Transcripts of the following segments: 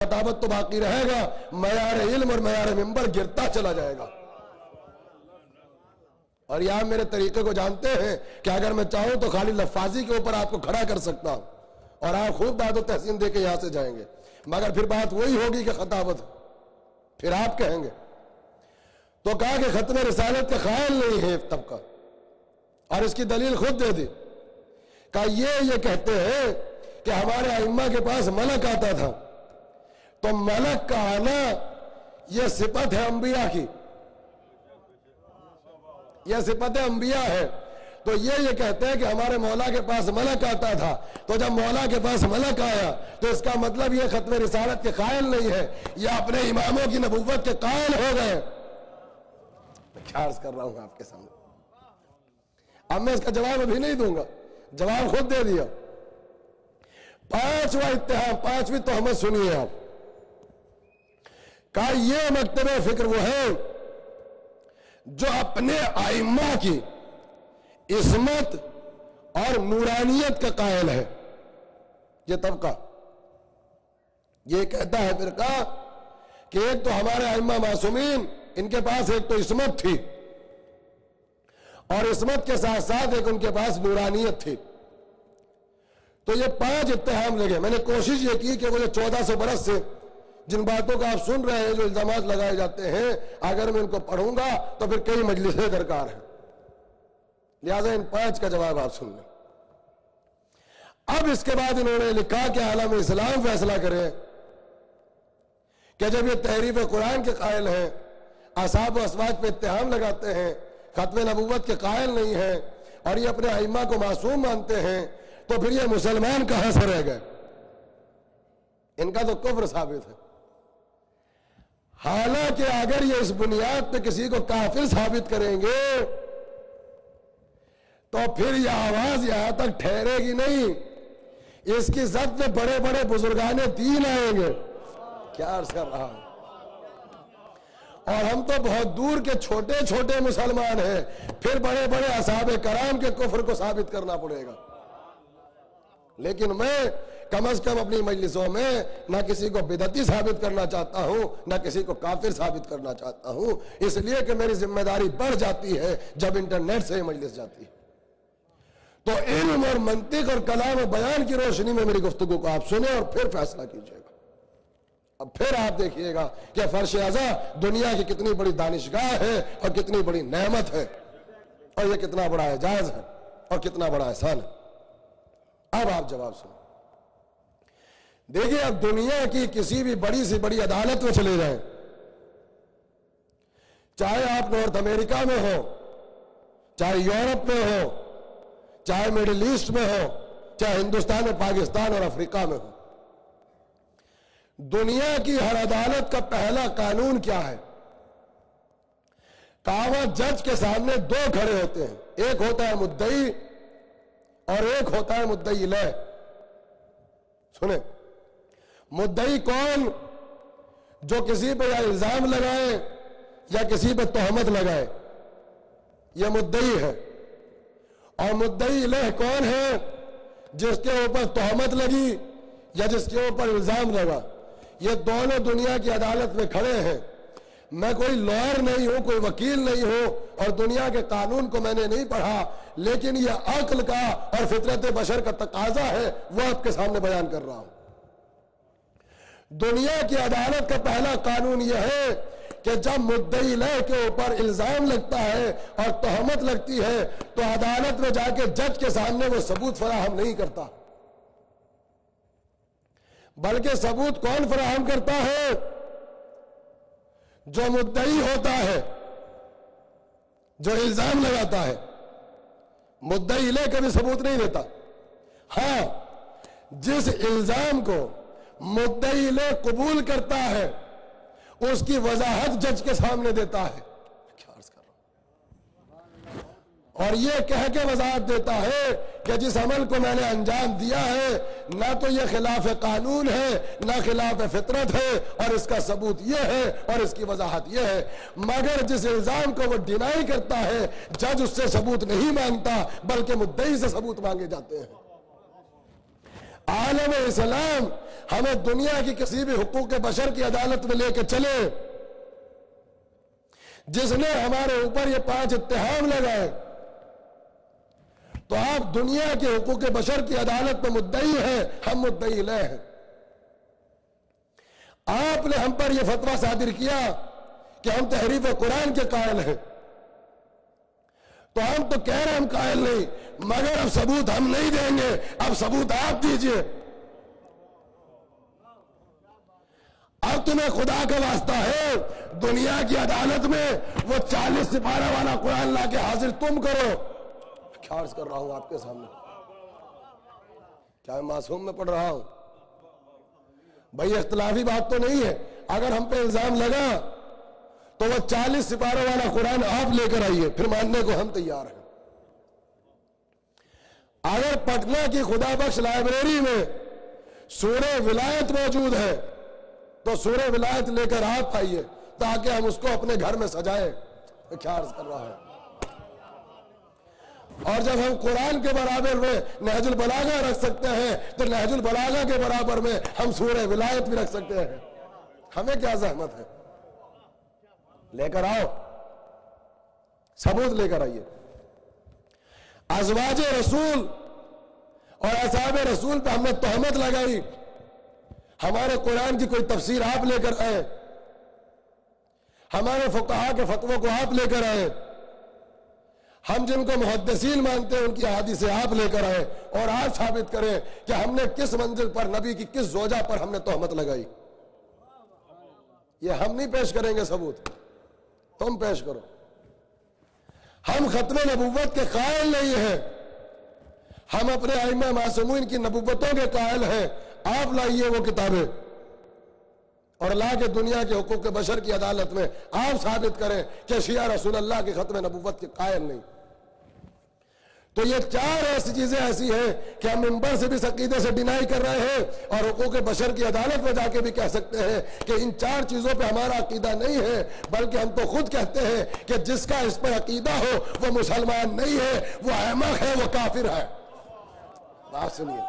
خطابت تو باقی رہے گا، معیار علم اور معیار منبر گرتا چلا جائے گا۔ اور یہاں میرے طریقے کو جانتے ہیں کہ اگر میں چاہوں تو خالی لفاظی کے اوپر آپ کو کھڑا کر سکتا ہوں اور آپ خوب داد و تحسین دے کے یہاں سے جائیں گے، مگر پھر بات وہی ہوگی کہ خطابت، پھر آپ کہیں گے۔ تو کہا کہ ختم رسالت کے قائل نہیں ہے ایک طبقہ، اور اس کی دلیل خود دے دی، کہا یہ کہتے ہیں کہ ہمارے ائمہ کے پاس ملک آتا تھا، تو ملک کا آنا یہ صفت ہے انبیاء کی، یہ صفت انبیاء ہے۔ تو یہ کہتے ہیں کہ ہمارے مولا کے پاس ملک آتا تھا، تو جب مولا کے پاس ملک آیا تو اس کا مطلب یہ ختم رسالت کے قائل نہیں ہے، یہ اپنے اماموں کی نبوت کے قائل ہو گئے۔ میں کیا عرض کر رہا ہوں آپ کے سامنے، اب میں اس کا جواب ابھی نہیں دوں گا، جواب خود دے دیا۔ پانچواں اتہام، پانچویں تہمت سنیے آپ، کہا یہ مکتب فکر وہ ہے جو اپنے ائمہ کی عصمت اور نورانیت کا قائل ہے۔ یہ طبقہ یہ کہتا ہے فرقہ کہ ایک تو ہمارے ائمہ معصومین، ان کے پاس ایک تو عصمت تھی، اور عصمت کے ساتھ ساتھ ایک ان کے پاس نورانیت تھی۔ تو یہ پانچ اتہام لگے۔ میں نے کوشش یہ کی کہ وہ 1400 برس سے جن باتوں کا آپ سن رہے ہیں، جو الزامات لگائے جاتے ہیں، اگر میں ان کو پڑھوں گا تو پھر کئی مجلسیں درکار ہیں، لہذا ان پانچ کا جواب آپ سن لیں۔ اب اس کے بعد انہوں نے لکھا کہ عالم اسلام فیصلہ کرے کہ جب یہ تحریف قرآن کے قائل ہیں، اصحاب و ازواج پہ اتہام لگاتے ہیں، ختم نبوت کے قائل نہیں ہیں، اور یہ اپنے ائمہ کو معصوم مانتے ہیں، تو پھر یہ مسلمان کہاں سے رہ گئے؟ ان کا تو کفر ثابت ہے۔ حالانکہ اگر یہ اس بنیاد پہ کسی کو کافر ثابت کریں گے تو پھر یہ آواز یہاں تک ٹھہرے گی نہیں، اس کی زد میں بڑے بڑے بزرگان دین آئیں گے۔ کیا عرض کر رہا ہوں، اور ہم تو بہت دور کے چھوٹے چھوٹے مسلمان ہیں، پھر بڑے بڑے اصحاب کرام کے کفر کو ثابت کرنا پڑے گا۔ لیکن میں کم از کم اپنی مجلسوں میں نہ کسی کو بدعتی ثابت کرنا چاہتا ہوں، نہ کسی کو کافر ثابت کرنا چاہتا ہوں، اس لیے کہ میری ذمہ داری بڑھ جاتی ہے جب انٹرنیٹ سے یہ مجلس جاتی ہے۔ تو علم اور منطق اور کلام و بیان کی روشنی میں میری گفتگو کو آپ سنیں اور پھر فیصلہ کیجئے گا۔ اب پھر آپ دیکھیے گا کہ فرش ازاں دنیا کی کتنی بڑی دانشگاہ ہے اور کتنی بڑی نعمت ہے، اور یہ کتنا بڑا اعزاز ہے اور کتنا بڑا احسان ہے۔ اب آپ جواب سنیں۔ دیکھیں، اب دنیا کی کسی بھی بڑی سے بڑی عدالت میں چلے جائیں، چاہے آپ نارتھ امریکہ میں ہو، چاہے یورپ میں ہو، چاہے میڈل ایسٹ میں ہو، چاہے ہندوستان اور پاکستان اور افریقہ میں ہو، دنیا کی ہر عدالت کا پہلا قانون کیا ہے؟ کہاں جج کے سامنے دو کھڑے ہوتے ہیں، ایک ہوتا ہے مدعی اور ایک ہوتا ہے مدعی علیہ۔ سنیں، مدعی کون؟ جو کسی پہ یا الزام لگائے یا کسی پہ تہمت لگائے، یہ مدعی ہے۔ اور مدعی علیہ کون ہے؟ جس کے اوپر تہمت لگی یا جس کے اوپر الزام لگا۔ یہ دونوں دنیا کی عدالت میں کھڑے ہیں۔ میں کوئی لائر نہیں ہوں، کوئی وکیل نہیں ہوں، اور دنیا کے قانون کو میں نے نہیں پڑھا، لیکن یہ عقل کا اور فطرت بشر کا تقاضا ہے، وہ آپ کے سامنے بیان کر رہا ہوں۔ دنیا کی عدالت کا پہلا قانون یہ ہے کہ جب مدعی علیہ کے اوپر الزام لگتا ہے اور تہمت لگتی ہے تو عدالت میں جا کے جج کے سامنے وہ ثبوت فراہم نہیں کرتا، بلکہ ثبوت کون فراہم کرتا ہے؟ جو مدعی ہوتا ہے، جو الزام لگاتا ہے۔ مدعی علیہ کبھی ثبوت نہیں دیتا۔ ہاں، جس الزام کو مدعی علیہ قبول کرتا ہے اس کی وضاحت جج کے سامنے دیتا ہے۔ کیا عرض کر رہا ہوں، اور یہ کہہ کے وضاحت دیتا ہے کہ جس عمل کو میں نے انجام دیا ہے نہ تو یہ خلاف قانون ہے نہ خلاف فطرت ہے، اور اس کا ثبوت یہ ہے اور اس کی وضاحت یہ ہے۔ مگر جس الزام کو وہ ڈینائی کرتا ہے، جج اس سے ثبوت نہیں مانگتا بلکہ مدعی سے ثبوت مانگے جاتے ہیں۔ عالم اسلام ہمیں دنیا کی کسی بھی حقوق بشر کی عدالت میں لے کے چلے، جس نے ہمارے اوپر یہ 5 اتہام لگائے، تو آپ دنیا کے حقوق بشر کی عدالت میں مدعی ہیں، ہم مدعی لے ہیں۔ آپ نے ہم پر یہ فتویٰ صادر کیا کہ ہم تحریف قرآن کے قائل ہیں، تو ہم تو کہہ رہے ہیں ہم قائل نہیں، مگر اب ثبوت ہم نہیں دیں گے، اب ثبوت آپ دیجئے۔ اب تمہیں خدا کا واسطہ ہے دنیا کی عدالت میں وہ 40 سپارہ والا قرآن لا کے حاضر تم کرو۔ کیا عرض کر رہا ہوں آپ کے سامنے؟ کیا میں معصوم میں پڑھ رہا ہوں؟ بھئی اختلافی بات تو نہیں ہے، اگر ہم پہ الزام لگا تو وہ 40 سپارہ والا قرآن آپ لے کر آئیے، پھر ماننے کو ہم تیار ہیں۔ اگر پٹنہ کی خدا بخش لائبریری میں سورہ ولایت موجود ہے تو سورہ ولایت لے کر آپ آئیے تاکہ ہم اس کو اپنے گھر میں سجائیں۔ کیا عرض کر رہا ہے؟ اور جب ہم قرآن کے برابر میں نہج البلاغہ رکھ سکتے ہیں تو نہج البلاغہ کے برابر میں ہم سورہ ولایت بھی رکھ سکتے ہیں۔ ہمیں کیا زحمت ہے؟ لے کر آؤ، ثبوت لے کر آئیے۔ ازواج رسول اور اصحاب رسول پہ ہم نے تہمت لگائی، ہمارے قرآن کی کوئی تفسیر آپ لے کر آئے، ہمارے فقہاء کے فتووں کو آپ لے کر آئے، ہم جن کو محدثین مانتے ہیں ان کی احادیث آپ لے کر آئے، اور آپ ثابت کریں کہ ہم نے کس منزل پر نبی کی کس زوجہ پر ہم نے تہمت لگائی۔ یہ ہم نہیں پیش کریں گے ثبوت، تم پیش کرو۔ ہم ختم نبوت کے قائل نہیں ہیں، ہم اپنے ائمہ معصومین کی نبوتوں کے قائل ہیں۔ آپ لائیے وہ کتابیں اور لا کے دنیا کے حقوق بشر کی عدالت میں آپ ثابت کریں کہ شیعہ رسول اللہ کی ختم نبوت کے قائل نہیں۔ تو یہ 4 ایسی چیزیں ایسی ہیں کہ ہم منبر سے بھی اس عقیدے سے ڈینائی کر رہے ہیں اور حقوق بشر کی عدالت میں جا کے بھی کہہ سکتے ہیں کہ ان 4 چیزوں پہ ہمارا عقیدہ نہیں ہے، بلکہ ہم تو خود کہتے ہیں کہ جس کا اس پر عقیدہ ہو وہ مسلمان نہیں ہے، وہ احمق ہے، وہ کافر ہے۔ بات سنیے،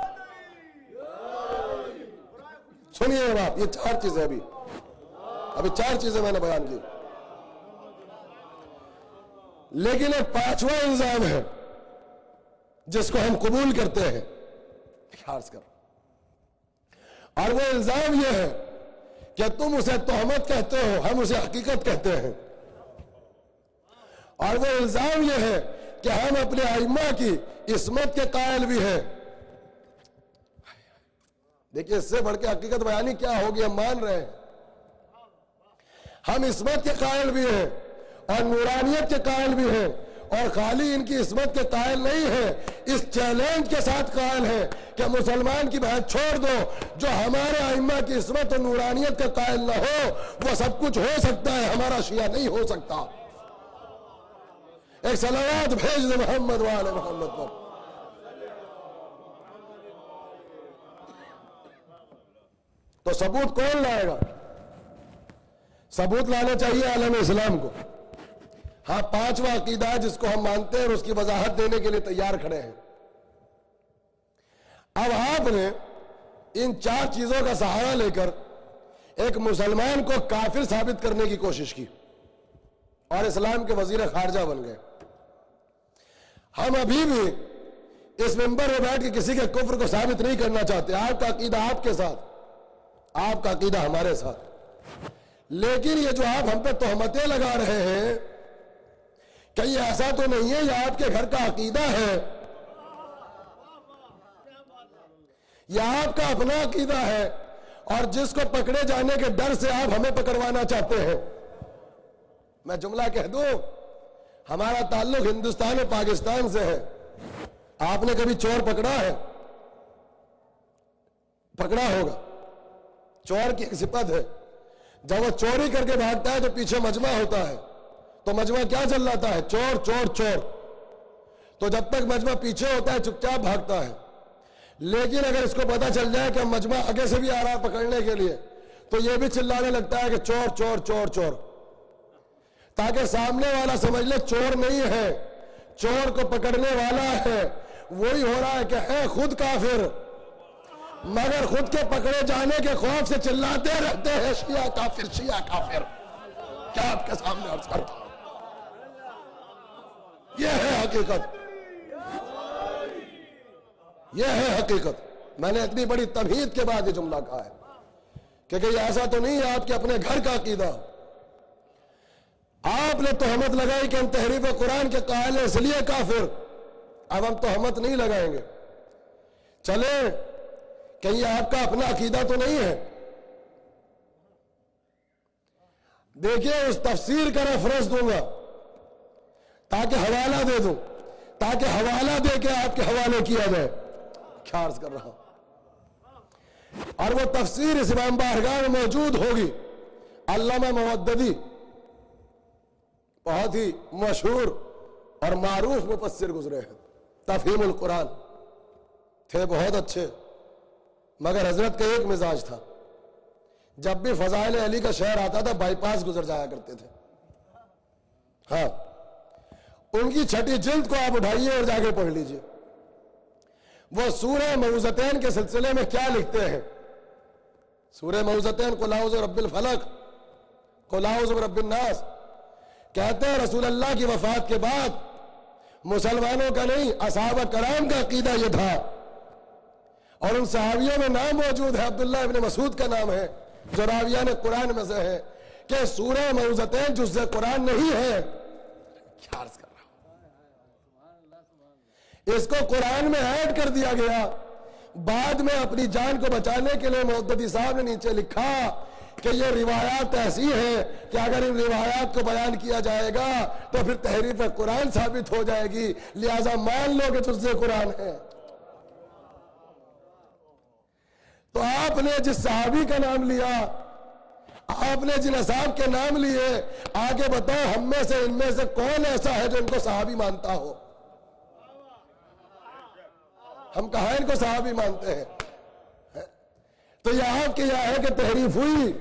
سنیے بات، یہ 4 چیزیں ابھی 4 چیزیں میں نے بیان کی، لیکن ایک 5واں الزام ہے جس کو ہم قبول کرتے ہیں، خاص کر، اور وہ الزام یہ ہے کہ تم اسے تہمت کہتے ہو، ہم اسے حقیقت کہتے ہیں، اور وہ الزام یہ ہے کہ ہم اپنے ائمہ کی عصمت کے قائل بھی ہیں۔ دیکھیے اس سے بڑھ کے حقیقت بیانی کیا ہوگی، ہم مان رہے ہیں ہم عصمت کے قائل بھی ہیں اور نورانیت کے قائل بھی ہیں، اور خالی ان کی عصمت کے قائل نہیں ہیں، اس چیلنج کے ساتھ قائل ہیں کہ مسلمان کی بات چھوڑ دو، جو ہمارے ائمہ کی عصمت اور نورانیت کا قائل نہ ہو وہ سب کچھ ہو سکتا ہے، ہمارا شیعہ نہیں ہو سکتا۔ ایک صلوات بھیج دے محمد وآل محمد پر۔ تو ثبوت کون لائے گا؟ ثبوت لانا چاہیے عالم اسلام کو۔ ہاں 5واں عقیدہ ہے جس کو ہم مانتے ہیں اور اس کی وضاحت دینے کے لیے تیار کھڑے ہیں۔ اب آپ نے ان 4 چیزوں کا سہارا لے کر ایک مسلمان کو کافر ثابت کرنے کی کوشش کی اور اسلام کے وزیر خارجہ بن گئے۔ ہم ابھی بھی اس منبر میں بیٹھ کے کسی کے کفر کو ثابت نہیں کرنا چاہتے، آپ کا عقیدہ آپ کے ساتھ، آپ کا عقیدہ ہمارے ساتھ، لیکن یہ جو آپ ہم پہ تہمتیں لگا رہے ہیں کہیں ایسا تو نہیں ہے یہ آپ کے گھر کا عقیدہ ہے، یہ آپ کا اپنا عقیدہ ہے، اور جس کو پکڑے جانے کے ڈر سے آپ ہمیں پکڑوانا چاہتے ہیں۔ میں جملہ کہہ دوں، ہمارا تعلق ہندوستان اور پاکستان سے ہے۔ آپ نے کبھی چور پکڑا ہے؟ پکڑا ہوگا۔ چور کی ایک صفت ہے، جب وہ چوری کر کے بھاگتا ہے تو پیچھے مجمع ہوتا ہے، تو مجمع کیا چلاتا ہے؟ چور چور چور۔ تو جب تک مجمع پیچھے ہوتا ہے چپ چاپ بھاگتا ہے، لیکن اگر اس کو پتا چل جائے کہ مجمع آگے سے بھی آ رہا ہے پکڑنے کے لیے تو یہ بھی چلانے لگتا ہے کہ چور چور چور چور، تاکہ سامنے والا سمجھ لے چور نہیں ہے، چور کو پکڑنے والا ہے، وہی ہو رہا ہے کہ ہے خود کافر۔ مگر خود کے پکڑے جانے کے خوف سے چلاتے رہتے ہیں شیعہ کافر شیعہ کافر. کیا آپ کے سامنے عرض کرتا ہوں؟ یہ ہے حقیقت، یہ ہے حقیقت. میں نے اتنی بڑی تمہید کے بعد یہ جملہ کہا ہے کہ یہ ایسا تو نہیں ہے آپ کے اپنے گھر کا عقیدہ. آپ نے تہمت لگائی کہ ہم تحریف قرآن کے قائل ہیں اس لیے کافر. اب ہم تہمت نہیں لگائیں گے. چلے کہیں یہ آپ کا اپنا عقیدہ تو نہیں ہے. دیکھیے اس تفسیر کا ریفرنس دوں گا تاکہ حوالہ دے دوں، تاکہ حوالہ دے کے آپ کے حوالے کیا جائے. کیا عرض کر رہا ہوں؟ اور وہ تفسیر اس امام بارگاہ میں موجود ہوگی. علامہ مودودی بہت ہی مشہور اور معروف مفسر گزرے ہیں. تفہیم القرآن تھے بہت اچھے، مگر حضرت کا ایک مزاج تھا، جب بھی فضائل علی کا شعر آتا تھا بائی پاس گزر جایا کرتے تھے. ہاں، ان کی چھٹی جلد کو آپ اٹھائیے اور جا کے پڑھ لیجئے. وہ سورہ معوذتین کے سلسلے میں کیا لکھتے ہیں؟ سورہ معوذتین قل اعوذ برب الفلق قل اعوذ برب الناس. کہتے ہیں رسول اللہ کی وفات کے بعد مسلمانوں کا نہیں اصحابہ کرام کا عقیدہ یہ تھا، اور ان صحابیوں میں نام موجود ہے، عبداللہ ابن مسعود کا نام ہے جو راویان قرآن میں سے ہے، کہ سورہ معوذتین جزء قرآن نہیں ہے. کیا عرض کر رہا ہوں؟ اس کو قرآن میں ایڈ کر دیا گیا. بعد میں اپنی جان کو بچانے کے لیے مودودی صاحب نے نیچے لکھا کہ یہ روایات ایسی ہیں کہ اگر ان روایات کو بیان کیا جائے گا تو پھر تحریف قرآن ثابت ہو جائے گی، لہذا مان لو کہ جزء قرآن ہے. تو آپ نے جس صحابی کا نام لیا، آپ نے جن اصحاب کے نام لیے، آگے بتاؤ ہم میں سے ان میں سے کون ایسا ہے جو ان کو صحابی مانتا ہو؟ ہم کہاں ان کو صحابی مانتے ہیں؟ تو یہ آپ کے یہاں ہے کہ تحریف ہوئی،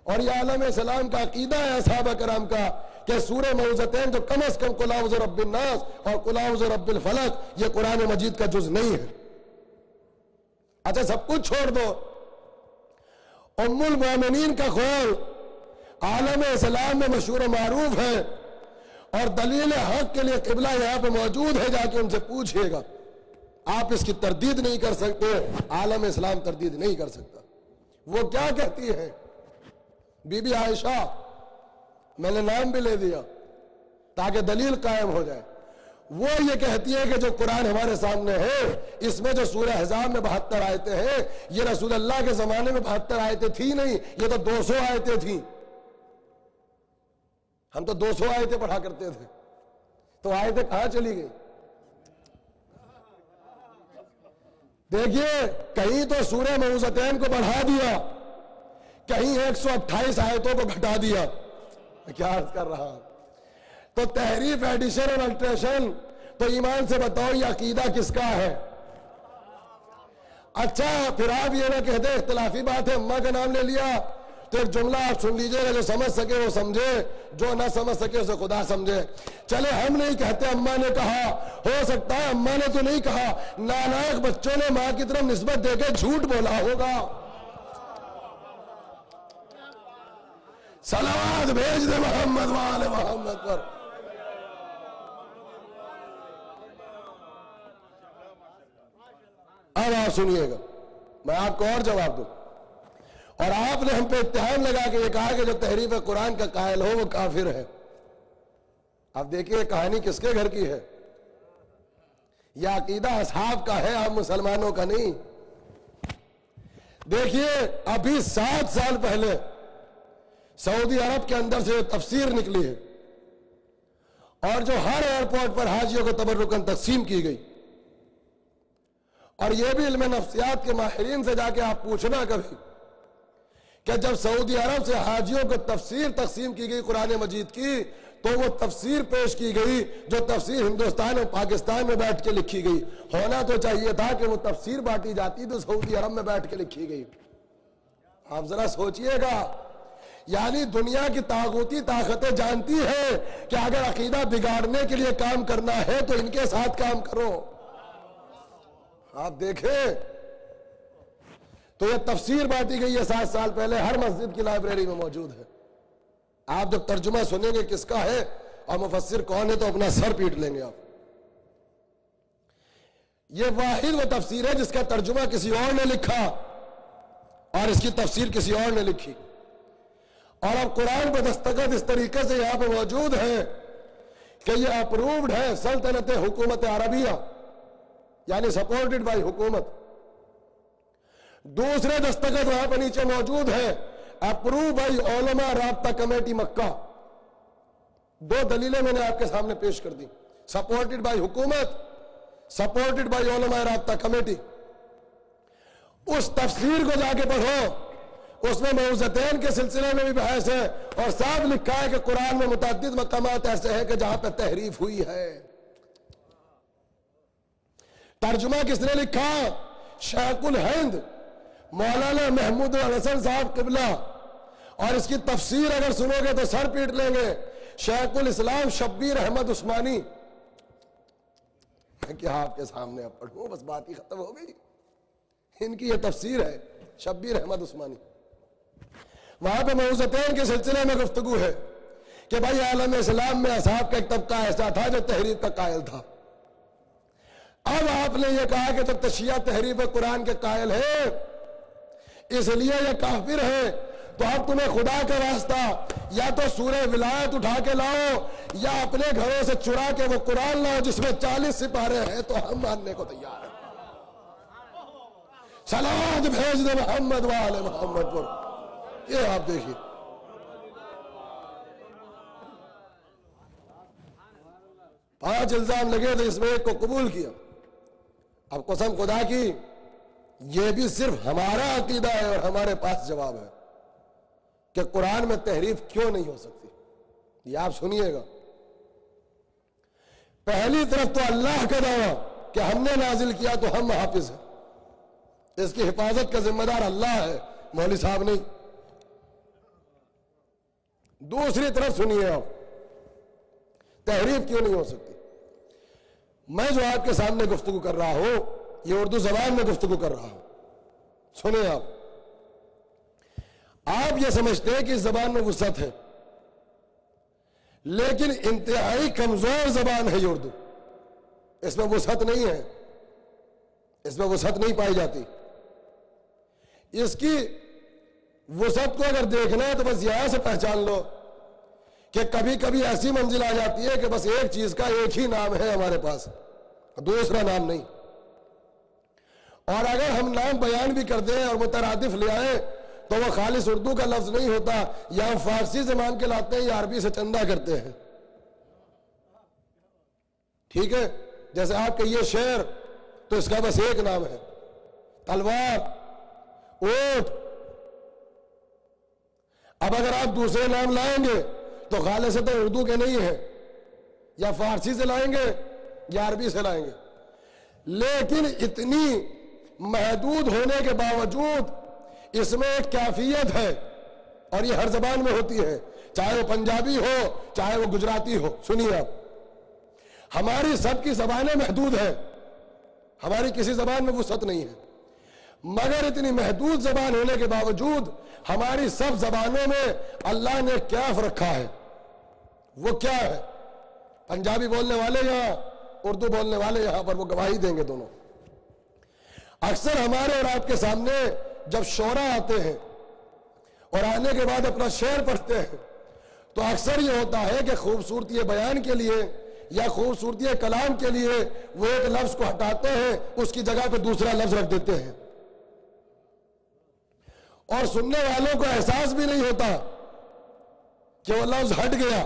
اور یہ عالم اسلام کا عقیدہ ہے اصحابہ کرام کا کہ سورہ معوذتین جو کم از کم قل اعوذ برب الناس اور قل اعوذ برب الفلق یہ قرآن مجید کا جز نہیں ہے. اچھا سب کچھ چھوڑ دو، ام المومنین کا قول عالم اسلام میں مشہور و معروف ہے، اور دلیل حق کے لیے قبلہ یہاں پہ موجود ہے، جا کے ان سے پوچھئے گا. آپ اس کی تردید نہیں کر سکتے، عالم اسلام تردید نہیں کر سکتا. وہ کیا کہتی ہے؟ بی بی عائشہ، میں نے نام بھی لے دیا تاکہ دلیل قائم ہو جائے. وہ یہ کہتی ہے کہ جو قرآن ہمارے سامنے ہے اس میں جو سورہ احزاب میں 72 آیتیں ہیں، یہ رسول اللہ کے زمانے میں 72 آیتیں تھی نہیں، یہ تو 200 آیتیں تھیں. ہم تو 200 آیتیں پڑھا کرتے تھے، تو آیتیں کہاں چلی گئی؟ دیکھیے کہیں تو سورہ معوذتین کو بڑھا دیا، کہیں 128 آیتوں کو گھٹا دیا. کیا عرض کر رہا ہوں؟ تو تحریف، ایڈیشن اور الٹریشن، تو ایمان سے بتاؤ یہ عقیدہ کس کا ہے؟ اچھا پھر آپ یہ نہ کہتے اختلافی بات ہے، اماں کا نام لے لیا، تو ایک جملہ آپ سن لیجئے گا، جو سمجھ سکے وہ سمجھے، جو نہ سمجھ سکے اسے خدا سمجھے. چلے ہم نہیں کہتے اماں نے کہا، ہو سکتا ہے اماں نے تو نہیں کہا، نالائق بچوں نے ماں کی طرف نسبت دے کے جھوٹ بولا ہوگا. صلوات بھیج دے محمد وآل محمد پر. اب آپ سنیے گا، میں آپ کو اور جواب دوں. اور آپ نے ہم پہ اتہام لگا کے یہ کہا کہ جو تحریف قرآن کا قائل ہو وہ کافر ہے. اب دیکھیے کہانی کس کے گھر کی ہے؟ یہ عقیدہ اصحاب کا ہے، آپ مسلمانوں کا نہیں. دیکھیے ابھی 7 سال پہلے سعودی عرب کے اندر سے جو تفسیر نکلی ہے، اور جو ہر ایئرپورٹ پر حاجیوں کو تبرکاً تقسیم کی گئی، اور یہ بھی علم نفسیات کے ماہرین سے جا کے آپ پوچھنا کبھی کہ جب سعودی عرب سے حاجیوں کو تفسیر تقسیم کی گئی قرآن مجید کی، تو وہ تفسیر پیش کی گئی جو تفسیر ہندوستان اور پاکستان میں بیٹھ کے لکھی گئی. ہونا تو چاہیے تھا کہ وہ تفسیر بانٹی جاتی تو سعودی عرب میں بیٹھ کے لکھی گئی. آپ ذرا سوچئے گا، یعنی دنیا کی طاغوتی طاقتیں جانتی ہیں کہ اگر عقیدہ بگاڑنے کے لیے کام کرنا ہے تو ان کے ساتھ کام کرو. آپ دیکھیں تو یہ تفسیر بانٹی گئی ہے 7 سال پہلے، ہر مسجد کی لائبریری میں موجود ہے. آپ جب ترجمہ سنیں گے کس کا ہے اور مفسر کون ہے تو اپنا سر پیٹ لیں گے آپ. یہ واحد وہ تفسیر ہے جس کا ترجمہ کسی اور نے لکھا اور اس کی تفسیر کسی اور نے لکھی. اور اب قرآن پہ دستخط اس طریقے سے یہاں پہ موجود ہے کہ یہ اپرووڈ ہے سلطنت حکومت عربیہ، یعنی سپورٹڈ بائی حکومت. دوسرے دستخط وہاں پہ نیچے موجود ہے اپروو بائی علماء رابطہ کمیٹی مکہ. 2 دلیلیں میں نے آپ کے سامنے پیش کر دی، سپورٹڈ بائی حکومت، سپورٹڈ بائی علماء رابطہ کمیٹی. اس تفسیر کو جا کے پڑھو، اس میں موعظتین کے سلسلے میں بھی بحث ہے اور صاف لکھا ہے کہ قرآن میں متعدد مقامات ایسے ہیں کہ جہاں پہ تحریف ہوئی ہے. ترجمہ کس نے لکھا؟ شیخ الہند مولانا محمود الحسن صاحب قبلہ. اور اس کی تفسیر اگر سنو گے تو سر پیٹ لیں گے، شیخ الاسلام شبیر احمد عثمانی. میں کیا آپ کے سامنے اب پڑھوں، بس بات ہی ختم ہو گئی. ان کی یہ تفسیر ہے شبیر احمد عثمانی. وہاں پہ موعظتین کے سلسلے میں گفتگو ہے کہ بھائی عالم اسلام میں اصحاب کا ایک طبقہ ایسا تھا جو تحریف کا قائل تھا. اب آپ نے یہ کہا کہ جب شیعہ تحریف قرآن کے قائل ہے اس لیے یہ کافر ہے، تو اب تمہیں خدا کا واسطہ یا تو سورہ ولایت اٹھا کے لاؤ یا اپنے گھروں سے چرا کے وہ قرآن لاؤ جس میں 40 سپارے ہیں تو ہم ماننے کو تیار ہیں. صلوات بھیج دے محمد وآل محمد پر. یہ آپ دیکھیے، پانچ الزام لگے تھے، اس میں ایک کو قبول کیا. اب قسم خدا کی یہ بھی صرف ہمارا عقیدہ ہے اور ہمارے پاس جواب ہے کہ قرآن میں تحریف کیوں نہیں ہو سکتی. یہ آپ سنیے گا. پہلی طرف تو اللہ کا دعویٰ کہ ہم نے نازل کیا تو ہم حافظ ہیں، اس کی حفاظت کا ذمہ دار اللہ ہے، مولوی صاحب نہیں. دوسری طرف سنیے آپ، تحریف کیوں نہیں ہو سکتی. میں جو آپ کے سامنے گفتگو کر رہا ہوں یہ اردو زبان میں گفتگو کر رہا ہوں. سنیں آپ یہ سمجھتے ہیں کہ اس زبان میں وسعت ہے، لیکن انتہائی کمزور زبان ہے یہ اردو. اس میں وسعت نہیں ہے، اس میں وسعت نہیں پائی جاتی. اس کی وسعت کو اگر دیکھنا ہے تو بس یہاں سے پہچان لو کہ کبھی کبھی ایسی منزل آ جاتی ہے کہ بس ایک چیز کا ایک ہی نام ہے ہمارے پاس، دوسرا نام نہیں. اور اگر ہم نام بیان بھی کر دیں اور مترادف لے آئیں تو وہ خالص اردو کا لفظ نہیں ہوتا، یا ہم فارسی سے مان کے لاتے ہیں یا عربی سے چندہ کرتے ہیں. ٹھیک ہے، جیسے آپ کے یہ شعر تو اس کا بس ایک نام ہے، تلوار، اونٹ. اب اگر آپ دوسرے نام لائیں گے تو خالص سے تو اردو کے نہیں ہیں، یا فارسی سے لائیں گے یا عربی سے لائیں گے. لیکن اتنی محدود ہونے کے باوجود اس میں ایک کیفیت ہے اور یہ ہر زبان میں ہوتی ہے، چاہے وہ پنجابی ہو چاہے وہ گجراتی ہو. سنیے آپ، ہماری سب کی زبانیں محدود ہیں، ہماری کسی زبان میں وسعت نہیں ہے، مگر اتنی محدود زبان ہونے کے باوجود ہماری سب زبانوں میں اللہ نے کیف رکھا ہے. وہ کیا ہے؟ پنجابی بولنے والے یہاں، اردو بولنے والے یہاں پر وہ گواہی دیں گے دونوں. اکثر ہمارے اور آپ کے سامنے جب شعرا آتے ہیں اور آنے کے بعد اپنا شعر پڑھتے ہیں تو اکثر یہ ہوتا ہے کہ خوبصورتی بیان کے لیے یا خوبصورتی کلام کے لیے وہ ایک لفظ کو ہٹاتے ہیں، اس کی جگہ پہ دوسرا لفظ رکھ دیتے ہیں، اور سننے والوں کو احساس بھی نہیں ہوتا کہ وہ لفظ ہٹ گیا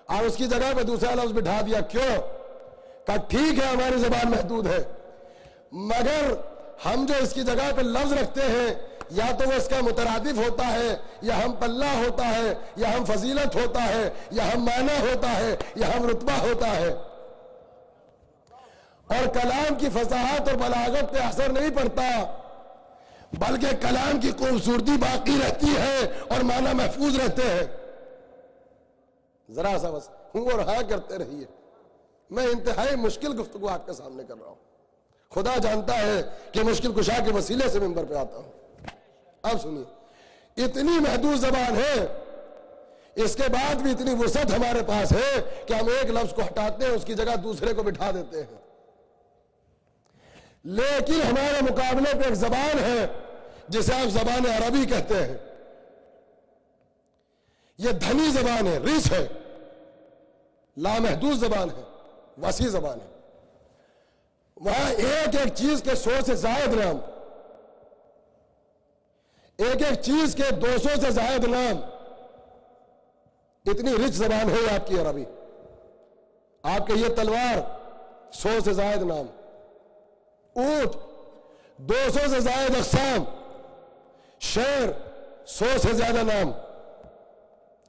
اور اس کی جگہ پہ دوسرا لفظ بٹھا دیا. کیوں؟ کہ ٹھیک ہے ہماری زبان محدود ہے، مگر ہم جو اس کی جگہ پہ لفظ رکھتے ہیں یا تو وہ اس کا مترادف ہوتا ہے یا ہم پلہ ہوتا ہے یا ہم فضیلت ہوتا ہے یا ہم معنی ہوتا ہے یا ہم رتبہ ہوتا ہے. اور کلام کی فصاحت اور بلاغت پہ اثر نہیں پڑتا، بلکہ کلام کی خوبصورتی باقی رہتی ہے اور معنی محفوظ رہتے ہیں. ذرا سا بس ہوں اور ہاں کرتے رہیے. میں انتہائی مشکل گفتگو آپ کے سامنے کر رہا ہوں خدا جانتا ہے کہ مشکل کشا کے وسیلے سے منبر پہ آتا ہوں. اب سنیے, اتنی محدود زبان ہے, اس کے بعد بھی اتنی وسعت ہمارے پاس ہے کہ ہم ایک لفظ کو ہٹاتے ہیں, اس کی جگہ دوسرے کو بٹھا دیتے ہیں. لیکن ہمارے مقابلے پہ ایک زبان ہے جسے آپ زبان عربی کہتے ہیں. یہ دھنی زبان ہے, رچ ہے, لامحدود زبان ہے, وسیع زبان ہے. وہاں ایک ایک چیز کے 100 سے زائد نام, ایک ایک چیز کے 200 سے زائد نام. اتنی رچ زبان ہے آپ کی عربی. آپ کے یہ تلوار 100 سے زائد نام, اونٹ 200 سے زائد اقسام, شیر 100 سے زیادہ نام.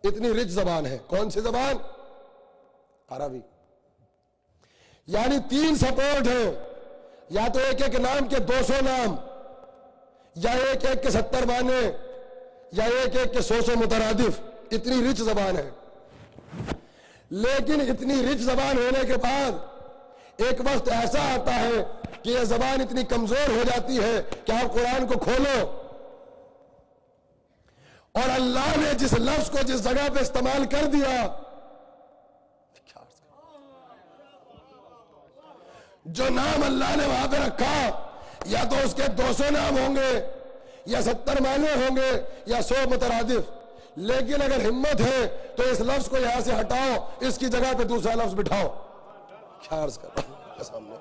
اتنی رچ زبان ہے. کون سی زبان؟ عربی. یعنی 3 سپورٹ ہیں, یا تو ایک ایک نام کے 200 نام, یا ایک ایک کے 70 معنی, یا ایک ایک کے 100 مترادف. اتنی رچ زبان ہے. لیکن اتنی رچ زبان ہونے کے بعد ایک وقت ایسا آتا ہے کہ یہ زبان اتنی کمزور ہو جاتی ہے کہ آپ قرآن کو کھولو اور اللہ نے جس لفظ کو جس جگہ پہ استعمال کر دیا, جو نام اللہ نے وہاں پہ رکھا, یا تو اس کے 200 نام ہوں گے, یا 70 معنی ہوں گے, یا 100 مترادف. لیکن اگر ہمت ہے تو اس لفظ کو یہاں سے ہٹاؤ, اس کی جگہ پہ دوسرا لفظ بٹھاؤ. کیا عرض کر رہا ہوں سامنے.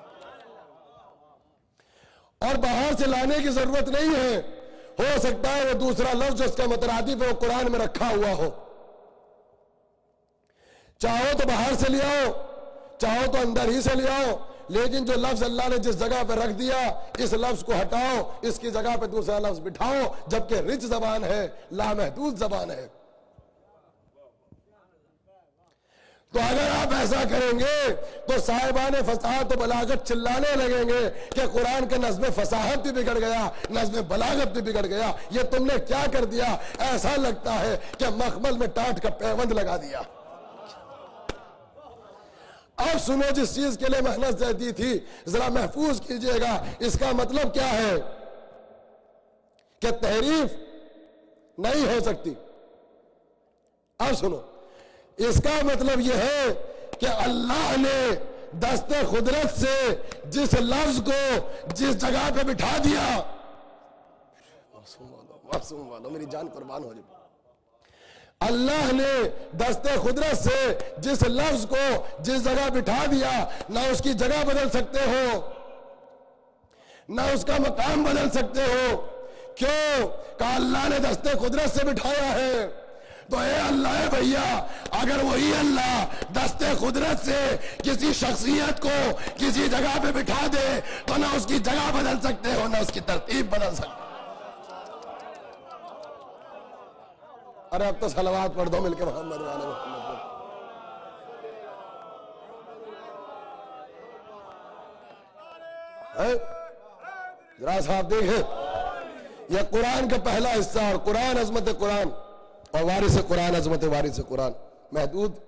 اور باہر سے لانے کی ضرورت نہیں ہے. ہو سکتا ہے وہ دوسرا لفظ جو اس کا مترادف ہے وہ قرآن میں رکھا ہوا ہو. چاہو تو باہر سے لے آؤ, چاہو تو اندر ہی سے لے آؤ, لیکن جو لفظ اللہ نے جس جگہ پہ رکھ دیا, اس لفظ کو ہٹاؤ, اس کی جگہ پہ دوسرا لفظ بٹھاؤ. جبکہ رچ زبان ہے, لامحدود زبان ہے. تو اگر آپ ایسا کریں گے تو صاحبان فصاحت و بلاغت چلانے لگیں گے کہ قرآن کا نظم فصاحت بھی بگڑ گیا, نظم بلاغت بھی بگڑ گیا. یہ تم نے کیا کر دیا؟ ایسا لگتا ہے کہ مخمل میں ٹاٹ کا پیوند لگا دیا. اب سنو, جس چیز کے لیے محنت زیادتی تھی ذرا محفوظ کیجئے گا. اس کا مطلب کیا ہے کہ تحریف نہیں ہو سکتی. اب سنو, اس کا مطلب یہ ہے کہ اللہ نے دست قدرت سے جس لفظ کو جس جگہ پہ بٹھا دیا, معصوم والو میری جان قربان ہو جائے, اللہ نے دست قدرت سے جس لفظ کو جس جگہ بٹھا دیا, نہ اس کی جگہ بدل سکتے ہو, نہ اس کا مقام بدل سکتے ہو. کیوں کہ اللہ نے دست قدرت سے بٹھایا ہے. تو اے اللہ بھیا, اگر وہی اللہ دست قدرت سے کسی شخصیت کو کسی جگہ پہ بٹھا دے تو نہ اس کی جگہ بدل سکتے ہو, نہ اس کی ترتیب بدل سکتے ہو. ارے اب تو صلوات پڑھ دو مل کے محمد والے محمد پر. ذرا صاحب دیکھیں, یہ قرآن کا پہلا حصہ, اور قرآن عظمت قرآن اور وارث قرآن عظمت وارث قرآن. محدود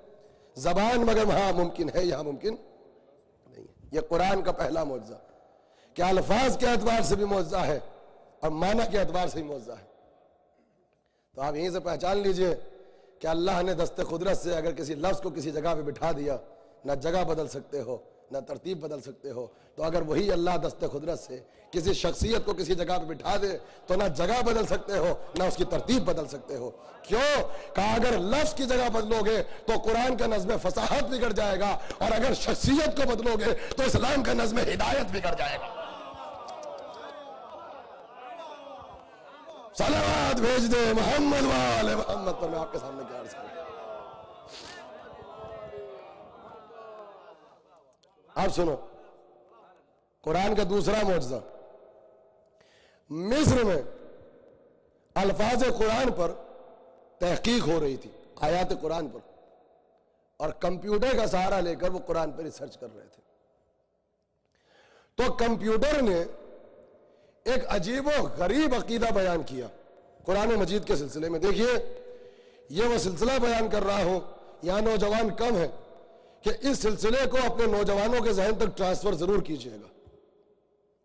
زبان مگر وہاں ممکن ہے, یہاں ممکن نہیں. یہ قرآن کا پہلا معجزہ کہ الفاظ کے اعتبار سے بھی معجزہ ہے اور معنی کے اعتبار سے بھی معجزہ ہے. تو آپ یہیں سے پہچان لیجئے کہ اللہ نے دست قدرت سے اگر کسی لفظ کو کسی جگہ پہ بٹھا دیا, نہ جگہ بدل سکتے ہو نہ ترتیب بدل سکتے ہو. تو اگر وہی اللہ دست قدرت سے کسی شخصیت کو کسی جگہ پہ بٹھا دے تو نہ جگہ بدل سکتے ہو نہ اس کی ترتیب بدل سکتے ہو. کیوں کہ اگر لفظ کی جگہ بدلو گے تو قرآن کا نظم فصاحت بگڑ جائے گا, اور اگر شخصیت کو بدلو گے تو اسلام کا نظم ہدایت بگڑ جائے گا. صلوات بھیج دے محمد والے محمد پر. میں آپ کے سامنے کیا عرض کروں. آپ سنو, قرآن کا دوسرا معجزہ, مصر میں الفاظ قرآن پر تحقیق ہو رہی تھی, آیات قرآن پر, اور کمپیوٹر کا سہارا لے کر وہ قرآن پر ریسرچ کر رہے تھے. تو کمپیوٹر نے ایک عجیب و غریب عقیدہ بیان کیا قرآن مجید کے سلسلے میں. دیکھیے, یہ وہ سلسلہ بیان کر رہا ہوں, یہاں نوجوان کم ہیں, کہ اس سلسلے کو اپنے نوجوانوں کے ذہن تک ٹرانسفر ضرور کیجئے گا.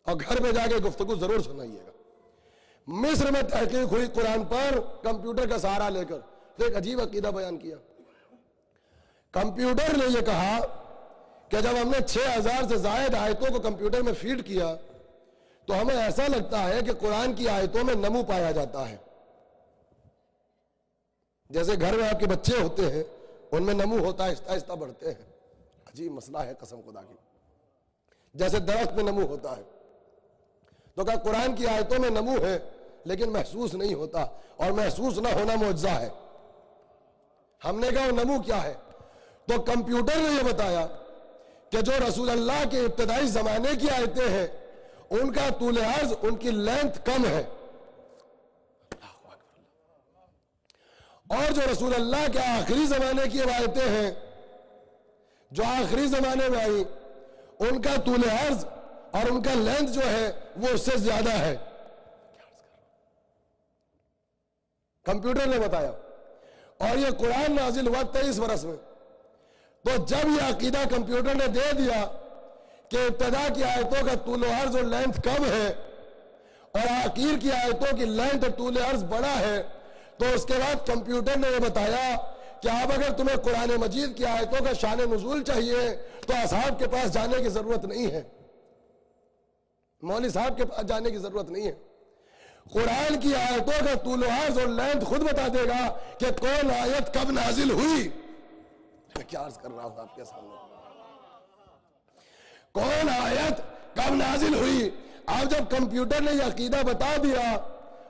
اور گھر میں جا کے گفتگو ضرور سنائیے گا۔ مصر میں تحقیق ہوئی قرآن پر کمپیوٹر کا سہارا لے کر، تو ایک عجیب عقیدہ بیان کیا۔ کمپیوٹر نے یہ کہا کہ جب ہم نے 6000 سے زائد آیتوں کو کمپیوٹر میں فیڈ کیا تو ہمیں ایسا لگتا ہے کہ قرآن کی آیتوں میں نمو پایا جاتا ہے۔ جیسے گھر میں آپ کے بچے ہوتے ہیں، ان میں نمو ہوتا ہے، آہستہ آہستہ بڑھتے ہیں۔ عجیب مسئلہ ہے قسم خدا کی، جیسے درخت میں نمو ہوتا ہے۔ تو کہا قرآن کی آیتوں میں نمو ہے لیکن محسوس نہیں ہوتا، اور محسوس نہ ہونا معجزہ ہے۔ ہم نے کہا وہ نمو کیا ہے؟ تو کمپیوٹر نے یہ بتایا کہ جو رسول اللہ کے ابتدائی زمانے کی آیتیں ہیں ان کا طول عرض، ان کی لینتھ کم ہے، اور جو رسول اللہ کے آخری زمانے کی آیتیں ہیں جو آخری زمانے میں آئی ان کا طول عرض اور ان کا لینتھ جو ہے وہ اس سے زیادہ ہے۔ کمپیوٹر نے بتایا، اور یہ قرآن نازل ہوا 23 برس میں۔ تو جب یہ عقیدہ کمپیوٹر نے دے دیا کہ ابتدا کی آیتوں کا طول و عرض اور لینتھ کم ہے اور آخر کی آیتوں کی لینتھ اور طول عرض بڑا ہے، تو اس کے بعد کمپیوٹر نے یہ بتایا کہ اب اگر تمہیں قرآن مجید کی آیتوں کا شان نزول چاہیے تو اصحاب کے پاس جانے کی ضرورت نہیں ہے، مولوی صاحب کے پاس جانے کی ضرورت نہیں ہے۔ قرآن کی آیتوں کا طول و عرض اور لینتھ خود بتا دے گا کہ کون آیت کب نازل ہوئی۔ میں کیا عرض کر رہا ہوں آپ کے سامنے، کون آیت کب نازل ہوئی۔ اب جب کمپیوٹر نے یہ عقیدہ بتا دیا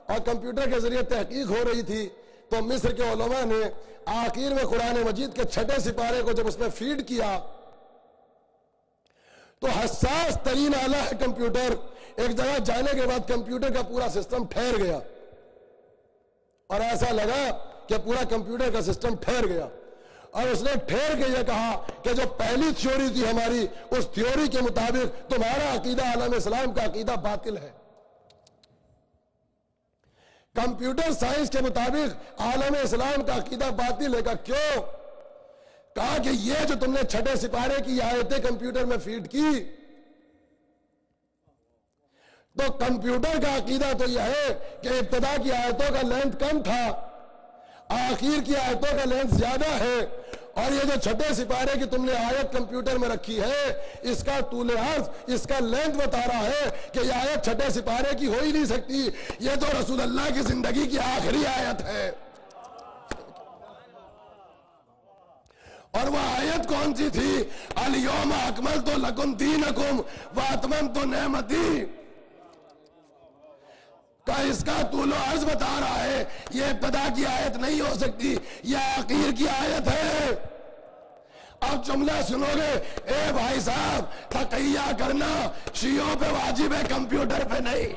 اور کمپیوٹر کے ذریعے تحقیق ہو رہی تھی، تو مصر کے علماء نے آخر میں قرآن مجید کے 6 سپارے کو جب اس میں فیڈ کیا تو حساس ترین آلہ ہے کمپیوٹر، ایک جگہ جانے کے بعد کمپیوٹر کا پورا سسٹم ٹھہر گیا، اور ایسا لگا کہ پورا کمپیوٹر کا سسٹم ٹھہر گیا، اور اس نے ٹھہر کے یہ کہا کہ جو پہلی تھیوری تھی ہماری، اس تھیوری کے مطابق تمہارا عقیدہ عالم اسلام کا عقیدہ باطل ہے۔ کمپیوٹر سائنس کے مطابق عالم اسلام کا عقیدہ باطل ہے۔ کیوں؟ کہا کہ یہ جو تم نے 6 سپارے کی آیتیں کمپیوٹر میں فیڈ کی، تو کمپیوٹر کا عقیدہ تو یہ ہے کہ ابتدا کی آیتوں کا لینتھ کم تھا، آخر کی آیتوں کا لینتھ زیادہ ہے، اور یہ جو 6 سپارے کی تم نے آیت کمپیوٹر میں رکھی ہے، اس کا طول عرض، اس کا لینتھ بتا رہا ہے کہ یہ آیت 6 سپارے کی ہو ہی نہیں سکتی، یہ تو رسول اللہ کی زندگی کی آخری آیت ہے۔ اور وہ آیت کون سی تھی؟ الیوم اکملت لکم دینکم واتممت نعمتی، کا اس کا طول و عرض بتا رہا ہے، یہ ابتدا کی آیت نہیں ہو سکتی، یہ آخر کی آیت ہے۔ اب جملہ سنو گے، اے بھائی صاحب تقیہ کرنا شیعوں پہ واجب ہے، کمپیوٹر پہ نہیں۔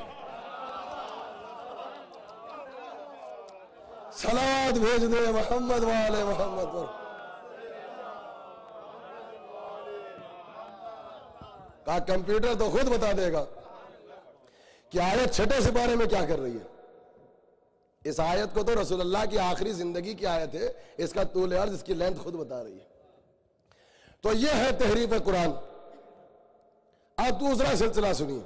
صلوات بھیج دے محمد والے محمد پر۔ کہا کمپیوٹر تو خود بتا دے گا کہ آیت 6 سپارے میں کیا کر رہی ہے۔ اس آیت کو تو رسول اللہ کی آخری زندگی کی آیت ہے، اس کا طول عرض، اس کی لینتھ خود بتا رہی ہے۔ تو یہ ہے تحریف قرآن۔ اب دوسرا سلسلہ سنیے،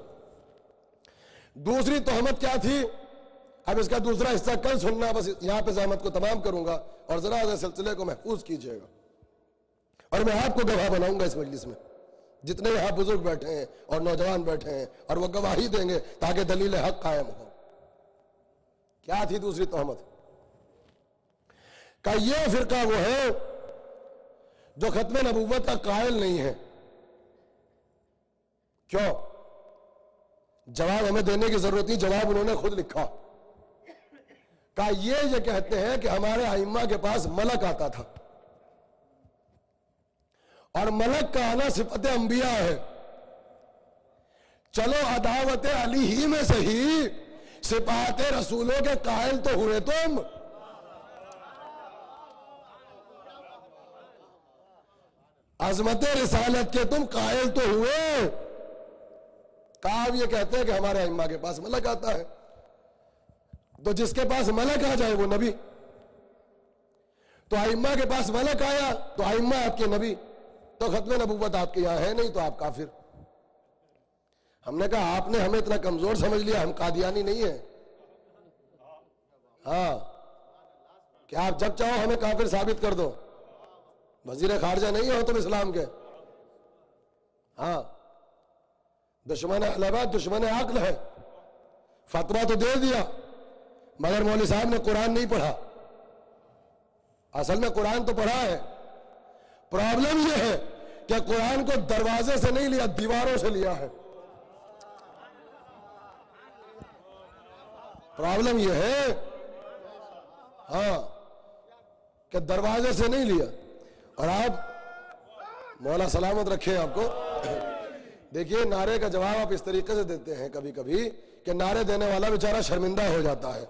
دوسری تہمت کیا تھی؟ اب اس کا دوسرا حصہ کل سننا، بس یہاں پہ زحمت کو تمام کروں گا، اور ذرا سلسلے کو محفوظ کیجئے گا، اور میں آپ کو گواہ بناؤں گا اس مجلس میں، جتنے یہاں بزرگ بیٹھے ہیں اور نوجوان بیٹھے ہیں، اور وہ گواہی دیں گے تاکہ دلیل حق قائم ہو۔ کیا تھی دوسری تہمت؟ کہ یہ فرقہ وہ ہے جو ختم نبوت کا قائل نہیں ہے۔ کیوں؟ جواب ہمیں دینے کی ضرورت نہیں، جواب انہوں نے خود لکھا۔ کہ یہ کہتے ہیں کہ ہمارے ائمہ کے پاس ملک آتا تھا، اور ملک کا آنا صفت انبیاء ہے۔ چلو عداوت علی ہی میں صحیح، صفات رسولوں کے قائل تو ہوئے تم۔ عظمت رسالت کے تم قائل تو ہوئے۔ کہا یہ کہتے ہیں کہ ہمارے ائمہ کے پاس ملک آتا ہے، تو جس کے پاس ملک آ جائے وہ نبی۔ تو ائمہ کے پاس ملک آیا تو ائمہ آپ کے نبی، تو ختم نبوت آپ کے یہاں ہے نہیں تو آپ کافر۔ ہم نے کہا آپ نے ہمیں اتنا کمزور سمجھ لیا، ہم قادیانی نہیں ہیں؟ ہاں، کہ آپ جب چاہو ہمیں کافر ثابت کر دو، وزیر خارجہ نہیں ہو تم اسلام کے؟ ہاں، دشمن اہل بیت دشمن عقل ہے، فتویٰ تو دے دیا مگر مولوی صاحب نے قرآن نہیں پڑھا۔ اصل میں قرآن تو پڑھا ہے، پرابلم یہ ہے کہ قرآن کو دروازے سے نہیں لیا، دیواروں سے لیا ہے۔ پرابلم یہ ہے ہاں کہ دروازے سے نہیں لیا۔ اور آپ مولا سلامت رکھے آپ کو، دیکھیے نعرے کا جواب آپ اس طریقے سے دیتے ہیں کبھی کبھی کہ نعرے دینے والا بیچارہ شرمندہ ہو جاتا ہے۔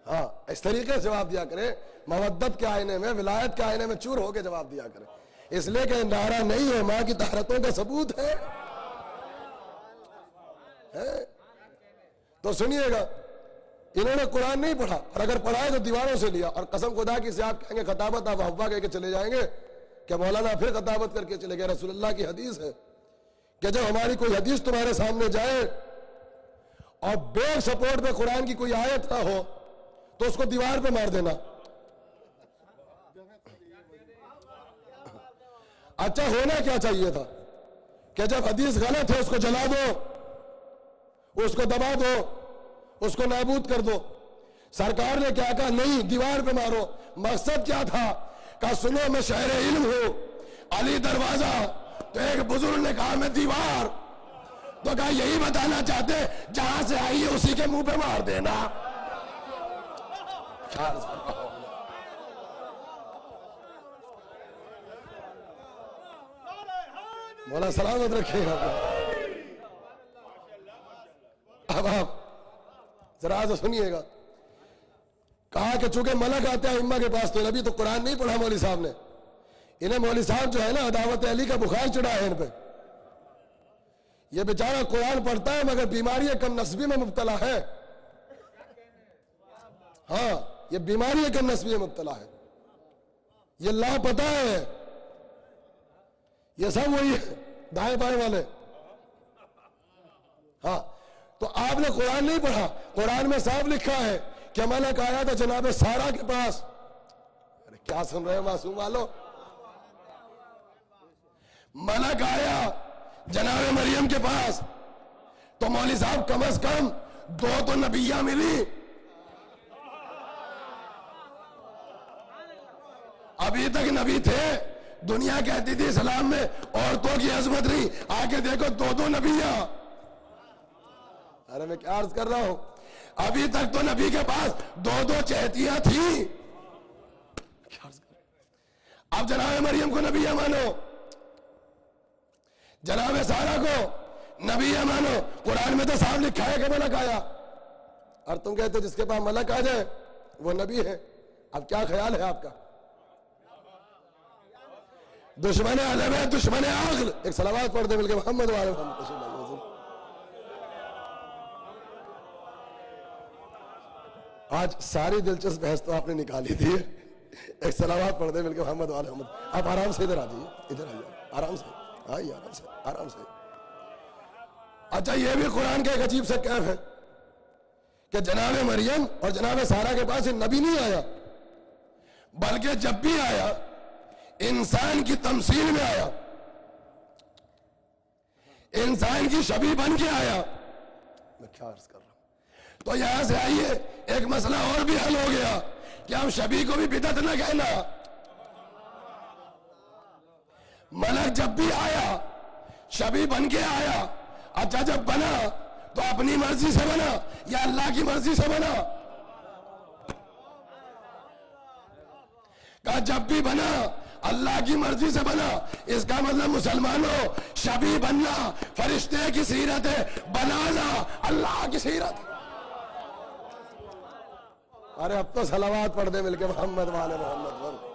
ہاں، اس طریقے سے جواب دیا کرے، مودت کے آئینے میں، ولایت کے آئینے میں چور ہو کے جواب دیا کرے، اس لیے کہ نعرہ نہیں ہے، ماں کی طہارتوں کا ثبوت ہے۔ تو سنیے گا، انہوں نے قرآن نہیں پڑھا، اور اگر پڑھا ہے تو دیواروں سے لیا۔ اور قسم خدا کی سے آپ کہیں گے خطابت آپ افواہ کہہ کے چلے جائیں گے کہ مولانا پھر خطابت کر کے چلے گئے۔ رسول اللہ کی حدیث ہے کہ جب ہماری کوئی حدیث تمہارے سامنے جائے اور بے سپورٹ پہ قرآن کی کوئی آیت نہ ہو تو اس کو دیوار پہ مار دینا۔ اچھا، ہونا کیا چاہیے تھا کہ جب حدیث غلط ہے اس کو جلا دو، اس کو دبا دو، اس کو نابود کر دو۔ سرکار نے کیا کہا؟ نہیں، دیوار پہ مارو۔ مقصد کیا تھا؟ کہا سنو میں شہر علم ہوں، علی دروازہ، تو ایک بزرگ نے کہا میں دیوار، تو کہا یہی بتانا چاہتے جہاں سے آئی ہے اسی کے منہ پہ مار دینا۔ مولا سلامت رکھے گا۔ اب آپ ذرا سے سنیے گا، کہا کہ چونکہ ملک آتے ہیں ائمہ کے پاس، تو نبی تو قرآن نہیں پڑھا مولوی صاحب نے۔ انہیں مولوی صاحب جو ہے نا عداوت علی کا بخار چڑھا ہے ان پہ۔ یہ بیچارہ قرآن پڑھتا ہے مگر بیماری کم نسبی میں مبتلا ہے۔ ہاں، یہ بیماری کم نسبی میں مبتلا ہے، یہ لاپتہ ہے، یہ سب وہی ہے دائیں بائیں والے۔ ہاں، تو آپ نے قرآن نہیں پڑھا۔ قرآن میں صاف لکھا ہے کہ ملک آیا تھا جناب سارا کے پاس۔ ارے کیا سن رہے ہیں معصوم والو؟ ملک آیا جناب مریم کے پاس، تو مولوی صاحب کم از کم دو تو نبیہ ملی۔ ابھی تک نبی تھے، دنیا کہتی تھی اسلام میں عورتوں کی عظمت نہیں، آگے دیکھو دو دو نبیہ۔ ارے میں کیا عرض کر رہا ہوں، ابھی تک تو نبی کے پاس دو دو چہتیاں تھیں۔ اب جناب مریم کو نبی مانو، جناب سارا کو نبی مانو۔ قرآن میں تو صاف لکھا ہے کہ ملک آیا، اور تم کہتے ہو جس کے پاس ملک آ جائے وہ نبی ہے۔ اب کیا خیال ہے آپ کا؟ دشمن اہل بیت دشمن عقل۔ ایک صلوات پڑھ دے مل کے محمد والے محمد۔ آج ساری دلچسپ بحث تو آپ نے نکالی تھی، ایک صلوات پڑھ دے مل کے محمد والے محمد۔ آپ آرام سے ادھر آ جائیے، ادھر آئیے آرام سے، آئیے آرام سے، آرام سے۔ اچھا، یہ بھی قرآن کا ایک عجیب سے کیف ہے کہ جناب مریم اور جناب سارا کے پاس نبی نہیں آیا، بلکہ جب بھی آیا انسان کی تمثیل میں آیا، انسان کی شبیہ بن کے آیا۔ میں کیا عرض کر رہا ہوں، تو یہاں سے آئیے ایک مسئلہ اور بھی حل ہو گیا کہ ہم شبیہ کو بھی بدعت نہ کہنا۔ ملک جب بھی آیا شبیہ بن کے آیا، اچھا جب بنا تو اپنی مرضی سے بنا یا اللہ کی مرضی سے بنا؟ کہا جب بھی بنا اللہ کی مرضی سے بنا، اس کا مطلب مسلمانوں شبیہ بننا فرشتے کی سیرت ہے، بنانا اللہ کی سیرت ہے۔ ارے اب تو صلوات پڑھ دے مل کے محمد والے محمد۔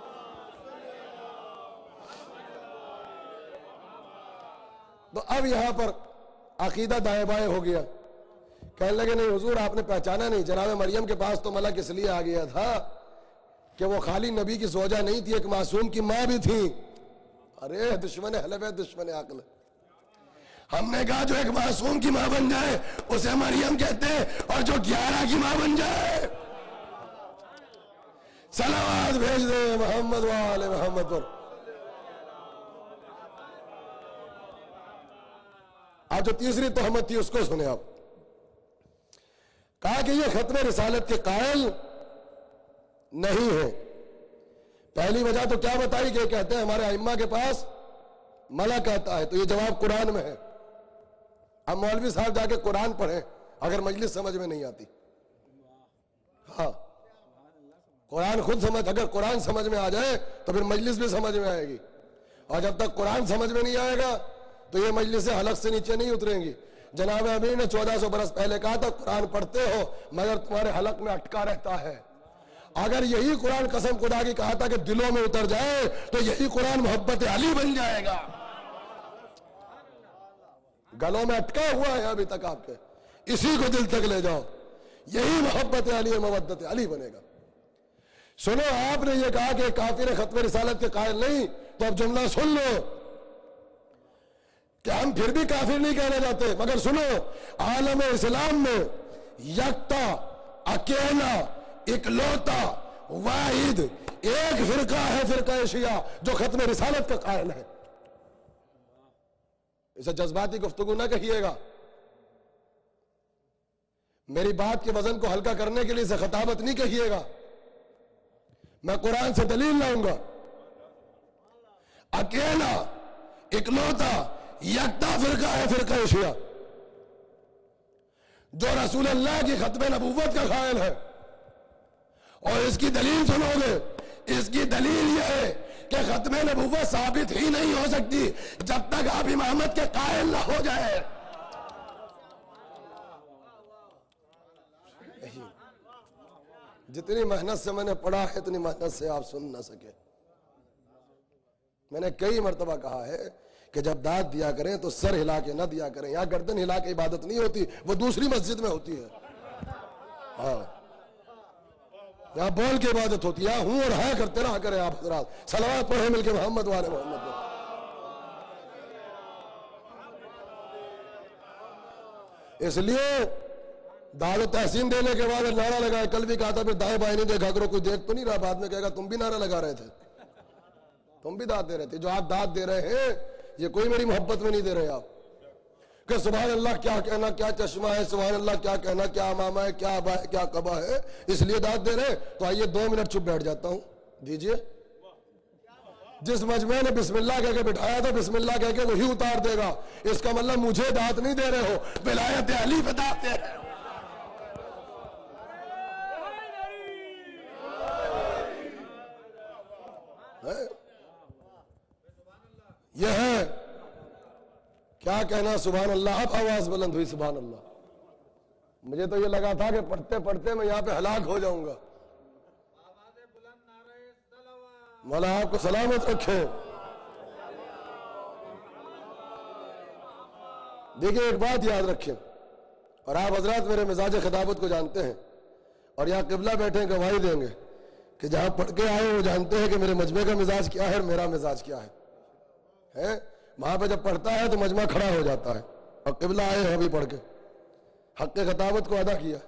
تو اب یہاں پر عقیدہ دائیں بائیں ہو گیا، کہنے لگے نہیں حضور آپ نے پہچانا نہیں، جناب مریم کے پاس تو ملک اس لیے آ گیا تھا کہ وہ خالی نبی کی زوجہ نہیں تھی، ایک معصوم کی ماں بھی تھی۔ ارے دشمن حلب ہے، دشمن عقل. ہم نے کہا جو ایک معصوم کی ماں بن جائے اسے مریم کہتے ہیں، اور جو 11 کی ماں بن جائے. صلوات بھیج دے محمد وآل محمد پر. آج جو تیسری تہمت تھی اس کو سنیں آپ. کہا کہ یہ ختم رسالت کے قائل نہیں ہے. پہلی وجہ تو کیا بتائی کہ کہتے ہیں ہمارے ائمہ کے پاس ملک آتا ہے، تو یہ جواب قرآن میں ہے. اب مولوی صاحب جا کے قرآن پڑھیں اگر مجلس سمجھ میں نہیں آتی. ہاں قرآن خود سمجھ، اگر قرآن سمجھ میں آ جائے تو پھر مجلس بھی سمجھ میں آئے گی، اور جب تک قرآن سمجھ میں نہیں آئے گا تو یہ مجلسیں حلق سے نیچے نہیں اتریں گی. جناب امیر نے 1400 برس پہلے کہا تھا قرآن پڑھتے ہو مگر تمہارے حلق میں اٹکا رہتا ہے. اگر یہی قرآن قسم خدا کی کہا تھا کہ دلوں میں اتر جائے تو یہی قرآن محبت علی بن جائے گا. گلوں میں اٹکا ہوا ہے ابھی تک آپ کے، اسی کو دل تک لے جاؤ، یہی محبت علی اور مودت علی بنے گا. سنو، آپ نے یہ کہا کہ کافر ختم رسالت کے قائل نہیں، تو اب جملہ سن لو کہ ہم پھر بھی کافر نہیں کہنا چاہتے، مگر سنو، عالم اسلام میں یکتا، اکیلا، اکلوتا، واحد ایک فرقہ ہے، فرقہ شیعہ، جو ختم رسالت کا قائل ہے. اسے جذباتی گفتگو نہ کہیے گا. میری بات کے وزن کو ہلکا کرنے کے لیے اسے خطابت نہیں کہیے گا. میں قرآن سے دلیل لاؤں گا. اکیلا، اکلوتا، یکتا فرقہ ہے، فرقہ شیعہ، جو رسول اللہ کی ختم نبوت کا قائل ہے. اور اس کی دلیل سنو گے، اس کی دلیل یہ ہے کہ ختم نبوت ثابت ہی نہیں ہو سکتی جب تک آپ امامت کے قائل نہ ہو جائے. جتنی محنت سے میں نے پڑھا ہے اتنی محنت سے آپ سن نہ سکے. میں نے کئی مرتبہ کہا ہے کہ جب داد دیا کریں تو سر ہلا کے نہ دیا کریں. یہاں گردن ہلا کے عبادت نہیں ہوتی، وہ دوسری مسجد میں ہوتی ہے. ہاں یہاں بول کے عبادت ہوتی ہے. یہاں ہوں اور ہاں کرتے رہا کریں آپ حضرات. صلوات پڑھیں مل کے محمد والے محمد پر. اس لیے داد و تحسین دینے کے بعد نعرہ لگائے. کل بھی کہا تھا پھر دائیں بائیں نہیں دیکھا کرو، کوئی دیکھ تو نہیں رہا، بعد میں کہے گا تم بھی نعرہ لگا رہے تھے، تم بھی داد دے رہے تھے. جو آپ داد دے رہے ہیں یہ کوئی میری محبت میں نہیں دے رہے آپ. کہ سبحان اللہ کیا کہنا، کیا چشمہ ہے، سبحان اللہ کیا کہنا، کیا امامہ ہے، کیا ابا ہے، کیا قبا ہے، اس لیے داد دے رہے. تو آئیے 2 منٹ چپ بیٹھ جاتا ہوں، دیجئے. جس مجمع نے بسم اللہ کہہ کے بٹھایا تھا بسم اللہ کہہ کے وہی اتار دے گا. اس کا مطلب مجھے داد نہیں دے رہے ہو، ولایت علی پہ داد دے رہے ہو. یہ ہے کیا کہنا سبحان اللہ. اب آواز بلند ہوئی سبحان اللہ. مجھے تو یہ لگا تھا کہ پڑھتے پڑھتے میں یہاں پہ ہلاک ہو جاؤں گا. مولا آپ کو سلامت رکھے. دیکھیں ایک بات یاد رکھیں، اور آپ حضرات میرے مزاج خطابت کو جانتے ہیں، اور یہاں قبلہ بیٹھے گواہی دیں گے کہ جہاں پڑھ کے آئے وہ جانتے ہیں کہ میرے مجمع کا مزاج کیا ہے اور میرا مزاج کیا ہے. وہاں پہ جب پڑھتا ہے تو مجمع کھڑا ہو جاتا ہے، اور قبلہ آئے ہیں ابھی پڑھ کے حق خطابت کو ادا کیا.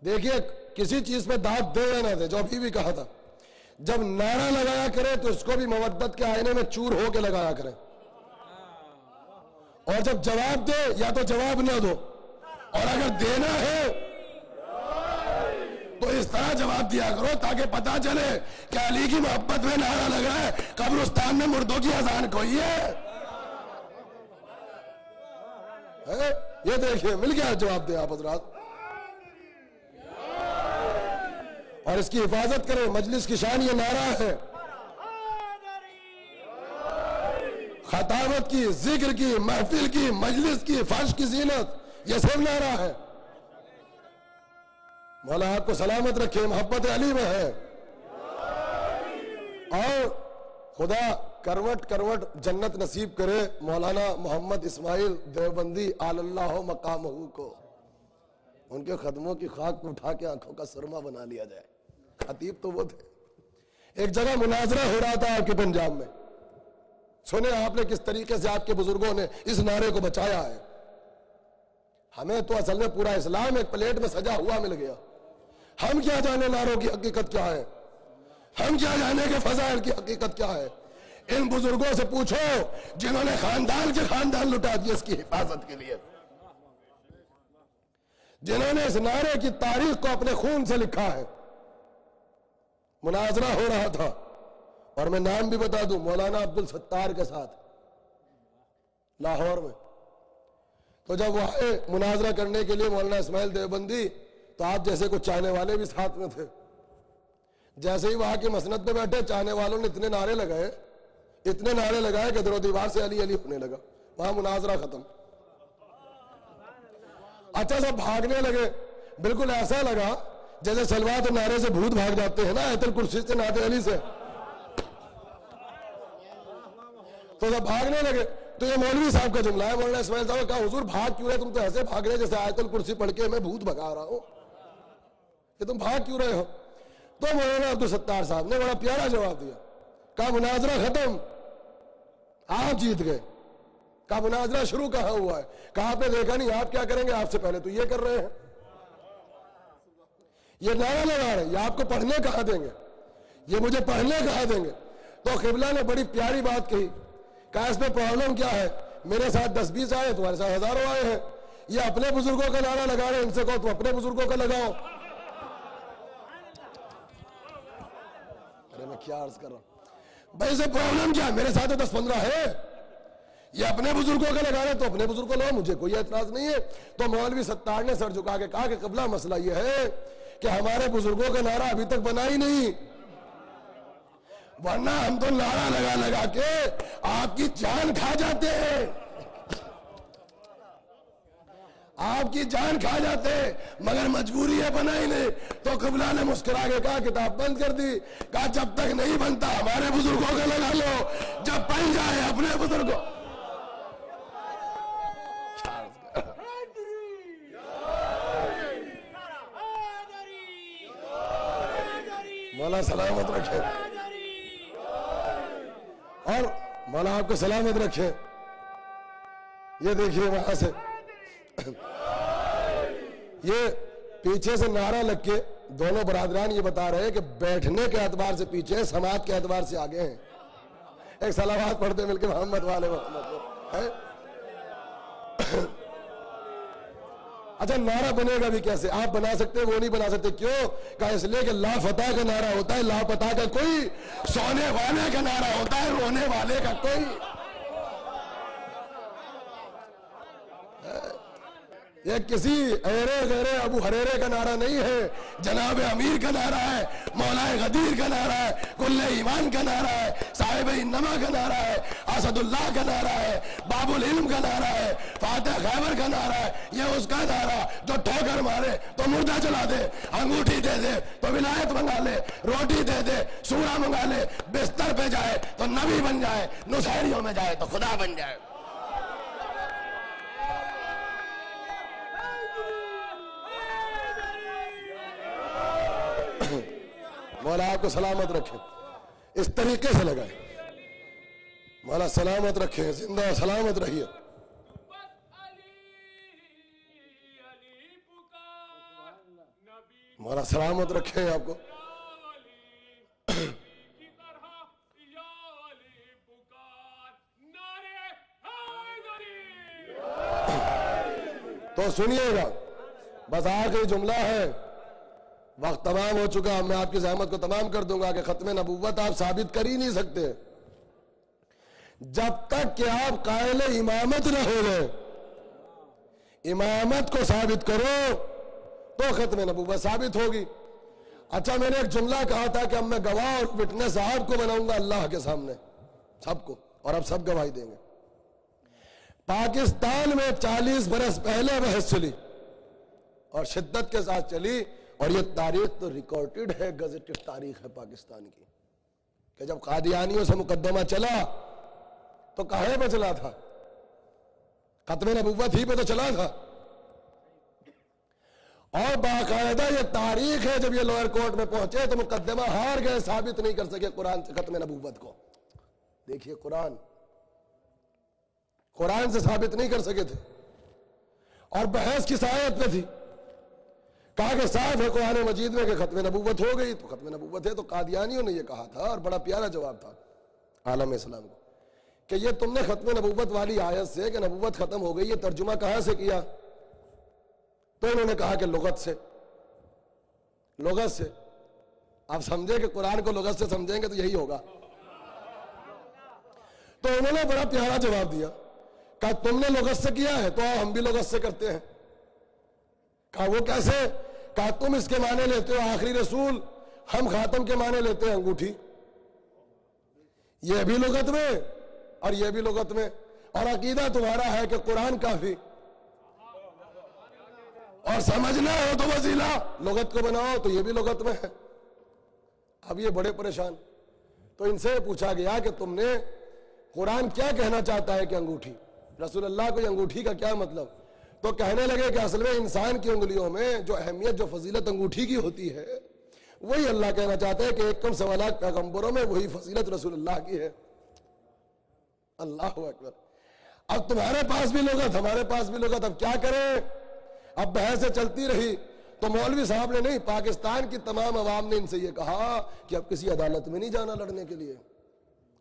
دیکھیے کسی چیز پہ داد دے یا نہ دے، جو ابھی بھی کہا تھا، جب نعرہ لگایا کرے تو اس کو بھی مودت کے آئینے میں چور ہو کے لگایا کرے، اور جب جواب دے یا تو جواب نہ دو، اور اگر دینا ہے تو اس طرح جواب دیا کرو تاکہ پتا چلے کہ علی کی محبت میں نعرہ لگا ہے، قبرستان میں مردوں کی اذان کوئی ہے. یہ دیکھیں مل گیا جواب دے آپ حضرات. اور اس کی حفاظت کریں. مجلس کی شان یہ نعرہ ہے، خطابت کی، ذکر کی، محفل کی، مجلس کی، فرش کی زینت، یہ سب نعرہ ہے. مولا آپ کو سلامت رکھے. محبت علی میں ہے. اور خدا کروٹ کروٹ جنت نصیب کرے مولانا محمد اسماعیل دیوبندی آل اللہ مقامہ کو. ان کے قدموں کی خاک کو اٹھا کے آنکھوں کا سرما بنا لیا جائے. خطیب تو وہ تھے. ایک جگہ مناظرہ ہو رہا تھا آپ کے پنجاب میں، سنے آپ نے کس طریقے سے آپ کے بزرگوں نے اس نعرے کو بچایا ہے. ہمیں تو اصل میں پورا اسلام ایک پلیٹ میں سجا ہوا مل گیا. ہم کیا جانے نعروں کی حقیقت کیا ہے, ہم کیا جانے کہ فضائل کی حقیقت کیا ہے. ان بزرگوں سے پوچھو جنہوں نے خاندان کے خاندان لٹا دیے اس کی حفاظت کے لیے, جنہوں نے اس نعرے کی تاریخ کو اپنے خون سے لکھا ہے. مناظرہ ہو رہا تھا, اور میں نام بھی بتا دوں, مولانا عبدالستار کے ساتھ لاہور میں. تو جب وہ آئے مناظرہ کرنے کے لیے مولانا اسماعیل دیوبندی, تو آپ جیسے کچھ چاہنے والے بھی ساتھ میں تھے. جیسے ہی وہاں کی مسند پہ بیٹھے, چاہنے والوں نے اتنے نعرے لگائے کہ در و دیوار سے علی علی ہونے لگا. وہاں مناظرہ ختم. اچھا سب بھاگنے لگے. بالکل ایسا لگا جیسے سلوات نعرے سے بھوت بھاگ جاتے ہیں نا, آیت الکرسی سے, نعت علی سے. تو سب بھاگنے لگے. تو یہ مولوی صاحب کا جملہ ہے. مولانا اسماعیل صاحب نے کہا حضور بھاگ کیوں رہے, تم تو ایسے بھاگ رہے جیسے آیت الکرسی پڑھ کے میں بھوت بھگا رہا ہوں, کہ تم بھاگ کیوں رہے ہو. تو مولانا عبدالستار صاحب نے بڑا پیارا جواب دیا. کہا مناظرہ ختم, آپ جیت گئے. کہا مناظرہ شروع کہاں ہوا ہے. کہا آپ نے دیکھا نہیں, آپ کیا کریں گے, آپ سے پہلے تو یہ کر رہے ہیں, یہ نعرہ لگا رہے ہیں, یہ آپ کو پڑھنے کہاں دیں گے, یہ مجھے پڑھنے کہاں دیں گے. تو قبلہ نے بڑی پیاری بات کہی. کہا اس میں پرابلم کیا ہے, میرے ساتھ 10-20 آئے, تمہارے ساتھ ہزاروں آئے ہیں. یہ اپنے بزرگوں کا نعرہ لگا رہے ہیں, ان سے کہو تم اپنے بزرگوں کا لگاؤ. ارے میں کیا عرض کر رہا ہوں بھائی, سے پرابلم کیا ہے, میرے ساتھ تو 10-15 ہے, یہ اپنے بزرگوں کا لگا رہے ہیں تو اپنے بزرگوں کو لگاؤ, مجھے کوئی اعتراض نہیں ہے. تو مولوی ستار نے سر جھکا کے کہا کہ قبلہ مسئلہ یہ ہے کہ ہمارے بزرگوں کا نعرہ ابھی تک بنا ہی نہیں, ورنہ ہم تو نعرہ لگا کے آپ کی جان کھا جاتے ہیں, آپ کی جان کھا جاتے, مگر مجبوری ہے بنا ہی نہیں. تو قبلہ نے مسکرا کے کہا کتاب بند کر دی. کہا جب تک نہیں بنتا ہمارے بزرگوں کا لگا لو, جب بن جائے اپنے بزرگوں. مولا سلامت رکھے, اور مولا آپ کو سلامت رکھے. یہ دیکھیے وہاں سے یہ پیچھے سے نعرہ لگ کے دونوں برادران یہ بتا رہے ہیں کہ بیٹھنے کے اعتبار سے پیچھے ہیں, سماعت کے اعتبار سے آگے ہیں. ایک صلوات پڑھتے مل کے محمد والے محمد. اچھا نعرہ بنے گا بھی کیسے, آپ بنا سکتے وہ نہیں بنا سکتے, کیوں؟ کہا اس لیے کہ لا فتح کا نعرہ ہوتا ہے, لا پتہ کا کوئی, سونے والے کا نعرہ ہوتا ہے, رونے والے کا کوئی. یہ کسی ایرے غیرے ابو حریرے کا نعرہ نہیں ہے, جناب امیر کا نعرہ ہے, مولا غدیر کا نعرہ ہے, کل ایمان کا نعرہ ہے, صاحب انما کا نعرہ ہے, اسد اللہ کا نعرہ ہے, باب العلم کا نعرہ ہے, فاتح خیبر کا نعرہ ہے. یہ اس کا نعرہ جو ٹھوکر مارے تو مردہ چلا دے, انگوٹھی دے دے تو ولایت منگا لے, روٹی دے دے سورہ منگا لے, بستر پہ جائے تو نبی بن جائے, نصیریوں میں جائے تو خدا بن جائے. مولا آپ کو سلامت رکھے, اس طریقے سے لگائے. مولا سلامت رکھے, زندہ سلامت رہیے. مولا سلامت رکھے آپ کو. تو سنیے گا, بس آخری جملہ ہے, وقت تمام ہو چکا. میں آپ کی زحمت کو تمام کر دوں گا کہ ختم نبوت آپ ثابت کر ہی نہیں سکتے جب تک کہ آپ قائل امامت نہ ہو گئے. امامت کو ثابت کرو تو ختم نبوت ثابت ہوگی. اچھا میں نے ایک جملہ کہا تھا کہ اب میں گواہ اور وٹنس آپ کو بناؤں گا اللہ کے سامنے, سب کو, اور اب سب گواہی دیں گے. پاکستان میں 40 برس پہلے بحث چلی اور شدت کے ساتھ چلی, اور یہ تاریخ تو ریکارڈڈ ہے, گزٹڈ تاریخ ہے پاکستان کی, کہ جب قادیانیوں سے مقدمہ چلا تو کہے پہ چلا تھا, ختم نبوت ہی پہ تو چلا تھا. اور باقاعدہ یہ تاریخ ہے, جب یہ لوئر کورٹ میں پہنچے تو مقدمہ ہار گئے, ثابت نہیں کر سکے قرآن سے ختم نبوت کو. دیکھیے قرآن قرآن سے ثابت نہیں کر سکے تھے، اور بحث کس آیت پہ تھی؟ کہا کہ صاف ہے قرآن مجید میں کہ ختم نبوت ہو گئی، تو ختم نبوت ہے تو قادیانیوں نے یہ کہا تھا، اور بڑا پیارا جواب تھا عالم اسلام کو کہ یہ تم نے ختم نبوت والی آیت سے کہ نبوت ختم ہو گئی، یہ ترجمہ کہاں سے کیا؟ تو انہوں نے کہا کہ لغت سے۔ لغت سے؟ آپ سمجھے کہ قرآن کو لغت سے سمجھیں گے تو یہی ہوگا۔ تو انہوں نے بڑا پیارا جواب دیا، کہا تم نے لغت سے کیا ہے تو ہم بھی لغت سے کرتے ہیں۔ کہا وہ کیسے؟ کہا تم اس کے معنی لیتے ہو آخری رسول، ہم خاتم کے معنی لیتے ہیں انگوٹھی، یہ بھی لغت میں اور یہ بھی لغت میں، اور عقیدہ تمہارا ہے کہ قرآن کافی، اور سمجھنا ہو تو وسیلہ لغت کو بناؤ تو یہ بھی لغت میں ہے۔ اب یہ بڑے پریشان، تو ان سے پوچھا گیا کہ تم نے قرآن کیا کہنا چاہتا ہے کہ انگوٹھی، رسول اللہ کو یہ انگوٹھی کا کیا مطلب؟ تو کہنے لگے کہ اصل میں انسان کی انگلیوں میں جو اہمیت جو فضیلت انگوٹھی کی ہوتی ہے وہی اللہ کہنا چاہتا ہے کہ 1.25 پیغمبروں میں وہی فضیلت رسول اللہ کی ہے۔ اللہ اکبر۔ اب تمہارے پاس بھی لغت، ہمارے پاس بھی لغت، اب کیا کریں؟ اب بحث چلتی رہی تو مولوی صاحب نے نہیں، پاکستان کی تمام عوام نے ان سے یہ کہا کہ اب کسی عدالت میں نہیں جانا لڑنے کے لیے۔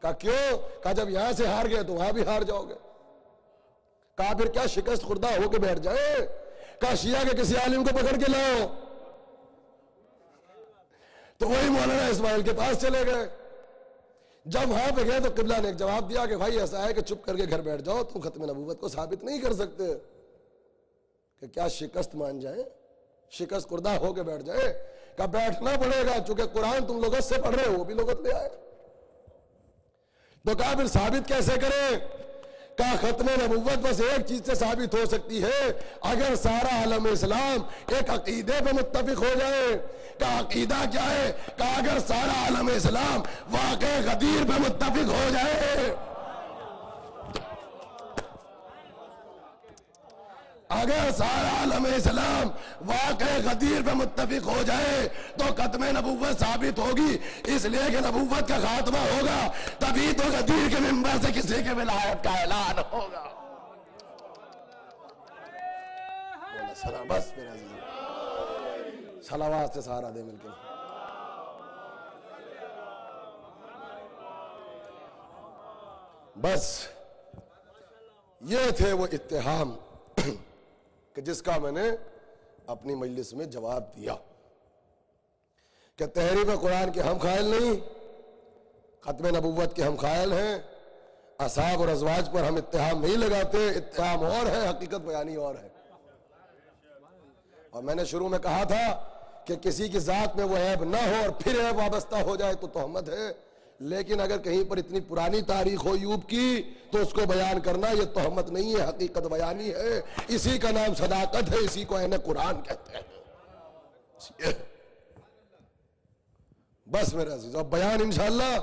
کہا کیوں؟ کہا جب یہاں سے ہار گئے تو وہاں بھی ہار جاؤ گے۔ کہا پھر کیا شکست خوردہ ہو کے بیٹھ جائے؟ کہا شیعہ کے کسی عالم کو پکڑ کے لاؤ۔ تو وہی مولانا اسماعیل کے پاس چلے گئے۔ جب وہاں پہ گئے تو قبلہ نے ایک جواب دیا کہ بھائی ایسا ہے کہ چپ کر کے گھر بیٹھ جاؤ، تم ختم نبوت کو ثابت نہیں کر سکتے، کہ کیا شکست مان جائیں، شکست خوردہ ہو کے بیٹھ جائے؟ کہ بیٹھنا پڑے گا، چونکہ قرآن تم لغت سے پڑھ رہے ہو، وہ بھی لغت لے آئے۔ تو کہا پھر ثابت کیسے کریں؟ کہا ختم نبوت بس ایک چیز سے ثابت ہو سکتی ہے، اگر سارا عالم اسلام ایک عقیدے پہ متفق ہو جائے۔ کہا عقیدہ کیا ہے؟ کہا اگر سارا عالم اسلام واقع غدیر پہ متفق ہو جائے، اگر سارا عالم اسلام واقع غدیر پہ متفق ہو جائے تو ختم نبوت ثابت ہوگی، اس لیے کہ نبوت کا خاتمہ ہوگا تبھی تو غدیر کے منبر سے کسی کے ولایت کا اعلان ہوگا۔ بس میرے عزیز، صلوات سے سہارا دے مل کے۔ بس یہ تھے وہ اتہام کہ جس کا میں نے اپنی مجلس میں جواب دیا کہ تحریف قرآن کے ہم قائل نہیں، ختم نبوت کے ہم قائل ہیں، اصحاب اور ازواج پر ہم اتہام نہیں لگاتے، اتہام اور ہے، حقیقت بیانی اور ہے۔ اور میں نے شروع میں کہا تھا کہ کسی کی ذات میں وہ عیب نہ ہو اور پھر عیب وابستہ ہو جائے تو تہمت ہے، لیکن اگر کہیں پر اتنی پرانی تاریخ ہو ایوب کی تو اس کو بیان کرنا یہ تہمت نہیں ہے، حقیقت بیانی ہے۔ اسی کا نام صداقت ہے، اسی کو عین قرآن کہتے ہیں۔ بس میرے عزیز، اب بیان انشاءاللہ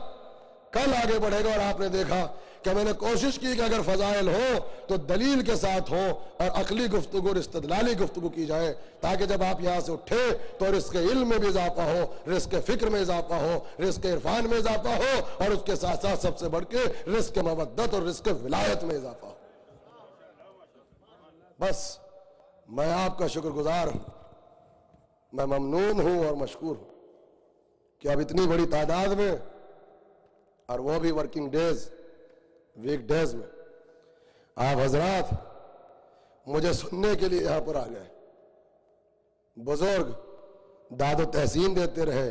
کل آگے بڑھے گا، اور آپ نے دیکھا کہ میں نے کوشش کی کہ اگر فضائل ہو تو دلیل کے ساتھ ہو اور عقلی گفتگو اور استدلالی گفتگو کی جائے، تاکہ جب آپ یہاں سے اٹھے تو رزق علم میں بھی اضافہ ہو، رزق فکر میں اضافہ ہو، رزق عرفان میں اضافہ ہو، اور اس کے ساتھ ساتھ سب سے بڑھ کے رزق مودت اور رزق ولایت میں اضافہ ہو۔ بس میں آپ کا شکر گزار ہوں، میں ممنون ہوں اور مشکور ہوں کہ اب اتنی بڑی تعداد میں، اور وہ بھی ورکنگ ڈیز، ویک ڈیز میں، آپ حضرات مجھے سننے کے لیے یہاں پر آ گئے۔ بزرگ داد و تحسین دیتے رہے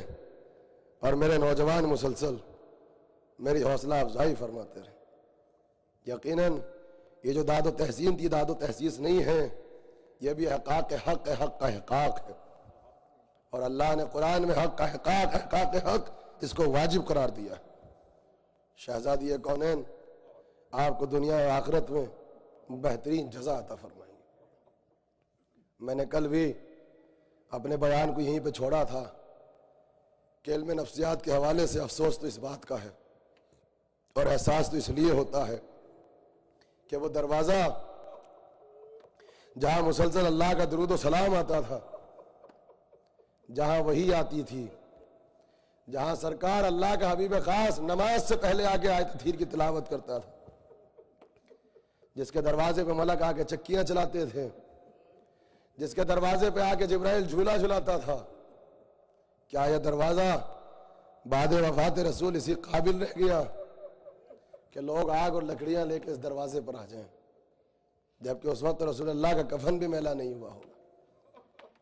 اور میرے نوجوان مسلسل میری حوصلہ افزائی فرماتے رہے۔ یقیناً یہ جو داد و تحسین تھی، داد و تحسیس نہیں ہے، یہ بھی حقاق حق ہے، حق کا حقاق ہے، اور اللہ نے قرآن میں حق کا حقاق، حقاق حق اس کو واجب قرار دیا ہے۔ شہزادی کونین آپ کو دنیا و آخرت میں بہترین جزا عطا فرمائیں گے۔ میں نے کل بھی اپنے بیان کو یہیں پہ چھوڑا تھا کہ علم نفسیات کے حوالے سے افسوس تو اس بات کا ہے، اور احساس تو اس لیے ہوتا ہے کہ وہ دروازہ جہاں مسلسل اللہ کا درود و سلام آتا تھا، جہاں وحی آتی تھی، جہاں سرکار اللہ کا حبیب خاص نماز سے پہلے آگے آیت تطہیر کی تلاوت کرتا تھا، جس کے دروازے پہ ملک آ کے چکیاں چلاتے تھے، جس کے دروازے پہ آ کے جبرائیل جھولا جھلاتا تھا، کیا یہ دروازہ بعد وفات رسول اسی قابل رہ گیا کہ لوگ آگ اور لکڑیاں لے کے اس دروازے پر آ جائیں، جبکہ اس وقت رسول اللہ کا کفن بھی میلا نہیں ہوا ہوگا؟